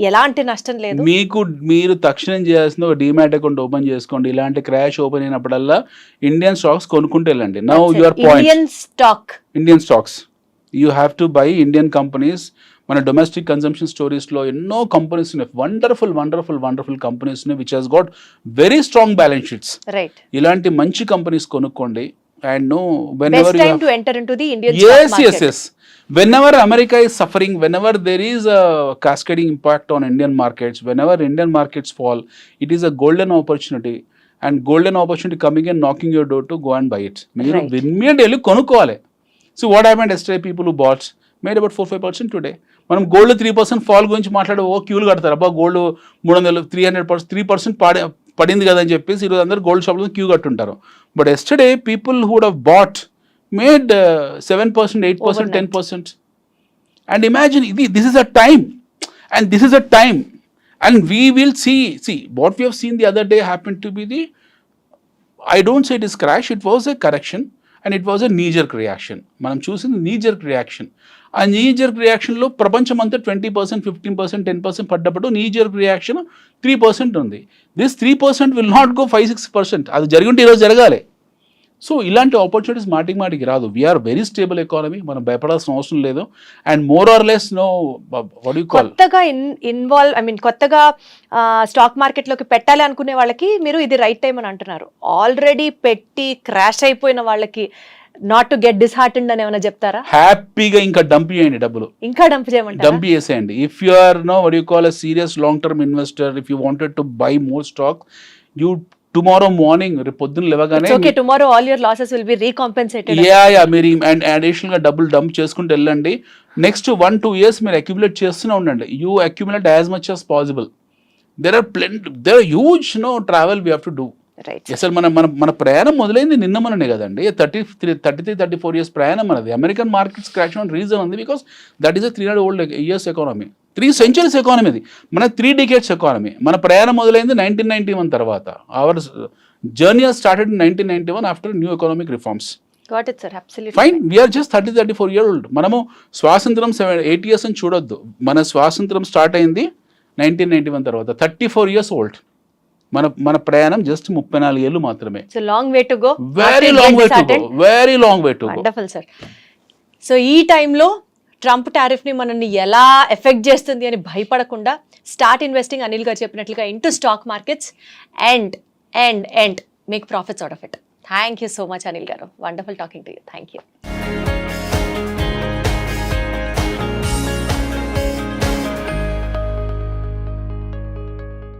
ఎలాంటి నష్టం లేదు. మీరు తక్షణం చేయాల్సిన ఒక డీమ్యాట్ అకౌంట్ ఓపెన్ చేసుకోండి. ఇలాంటి క్రాష్ ఓపెన్ అయినప్పుడల్లా ఇండియన్ స్టాక్స్ కొనుక్కుంటే వెళ్ళండి. Now your point, Indian stocks you have to buy Indian companies. మన డొమెస్టిక్ కన్సంప్షన్ స్టోరీస్లో ఎన్నో కంపెనీస్ ఉన్నాయి, వండర్ఫుల్ కంపెనీస్ ఉన్నాయి which has got very strong balance sheets. Right, ఇలాంటి మంచి కంపెనీస్ కొనుక్కోండి. And no best time to enter into the Indian yes, stock market. yes. Whenever America is suffering, whenever there is a cascading impact on Indian markets, whenever Indian markets fall, it is a golden opportunity. And golden opportunity coming and knocking your door to go and buy it. మీరు immediately కొనుక్కోవాలి. So what happened yesterday, people who bought made about 4-5% today. మనం gold 3% fall గురించి మాట్లాడే క్యూలు కడతారు. అబ్బా gold 300 3% పడింది కదా అని చెప్పేసి ఈరోజు అందరు గోల్డ్ షాప్లో క్యూ కట్టుంటారు. But yesterday people who would have bought made 7%, 8%, 10%. And imagine, this is a time, and this is a time, and we will see what we have seen the other day happened to be I don't say it is crash, it was a correction, and it was a knee-jerk reaction. మనం చూసింది knee-jerk reaction. ఆ knee-jerk reactionలో ప్రపంచం అంతా 20%, 15%, 10% పడ్డప్పుడు knee-jerk reaction 3% ఉంది. This 3% will not go 5-6%. అది జరిగింటే ఈరోజు జరగాలి. సో ఇలాంటి ఆపర్చునిటీస్ మాటికి రాదు. వీఆర్ వెరీ స్టేబుల్ ఎకానమీ, మనం భయపడాల్సిన అవసరం లేదు. And more or less no what you call, కొత్తగా స్టాక్ మార్కెట్లోకి పెట్టాలి అనుకునే వాళ్ళకి మీరు ఇది రైట్ టైం అని అంటున్నారు. ఆల్రెడీ పెట్టి క్రాష్ అయిపోయిన వాళ్ళకి నాట్ టు గెట్ డిస్హార్టెండ్ అని ఏమైనా చెప్తారా? హ్యాపీగా ఇంకా డంప్ చేయండి, డబ్బులు ఇంకా డంప్ చేయమంటారా? డంప్ చేసేయండి. If you are what you call a serious long term investor, if you wanted to buy more stock, you tomorrow morning, రేపు పొద్దున్న లేవగానే okay, tomorrow all your losses will be recompensated. మీరు and additional గా డబ్బులు dump చేసుకుంటూ వెళ్ళండి. Next 1-2 years మీరు accumulate చేస్తూనే ఉండండి. You accumulate as much as possible. there are huge travel we have to do. Right, అసలు మన ప్రయాణం మొదలైంది నిన్న మననే కదండి. 33-34 years ప్రయాణం మనది. American markets crash on reason ఉంది because that is a 300 years economy, 3 centuries economy. అది మన 3 decades ఎకానమీ. మన ప్రయాణం మొదలైంది 1991 తర్వాత. Our journey has started in 1991 after new economic reforms. Got it sir, absolutely fine. We're just 30-34 years old. మనము స్వాతంత్రం 8 years అని చూడొద్దు. మన స్వాతంత్రం స్టార్ట్ అయింది 1991 తర్వాత. 34 years old. మన ప్రయాణం జస్ట్ 34 ఏళ్ళు మాత్రమే. So long way to go, very long way to go. Wonderful sir. So ఈ టైంలో ట్రంప్ టారిఫ్ని మనల్ని ఎలా ఎఫెక్ట్ చేస్తుంది అని భయపడకుండా స్టార్ట్ ఇన్వెస్టింగ్, అనిల్ గారు చెప్పినట్లుగా into stock markets and make profits out of it. Thank you so much Anil గారు. Wonderful talking to you. Thank you.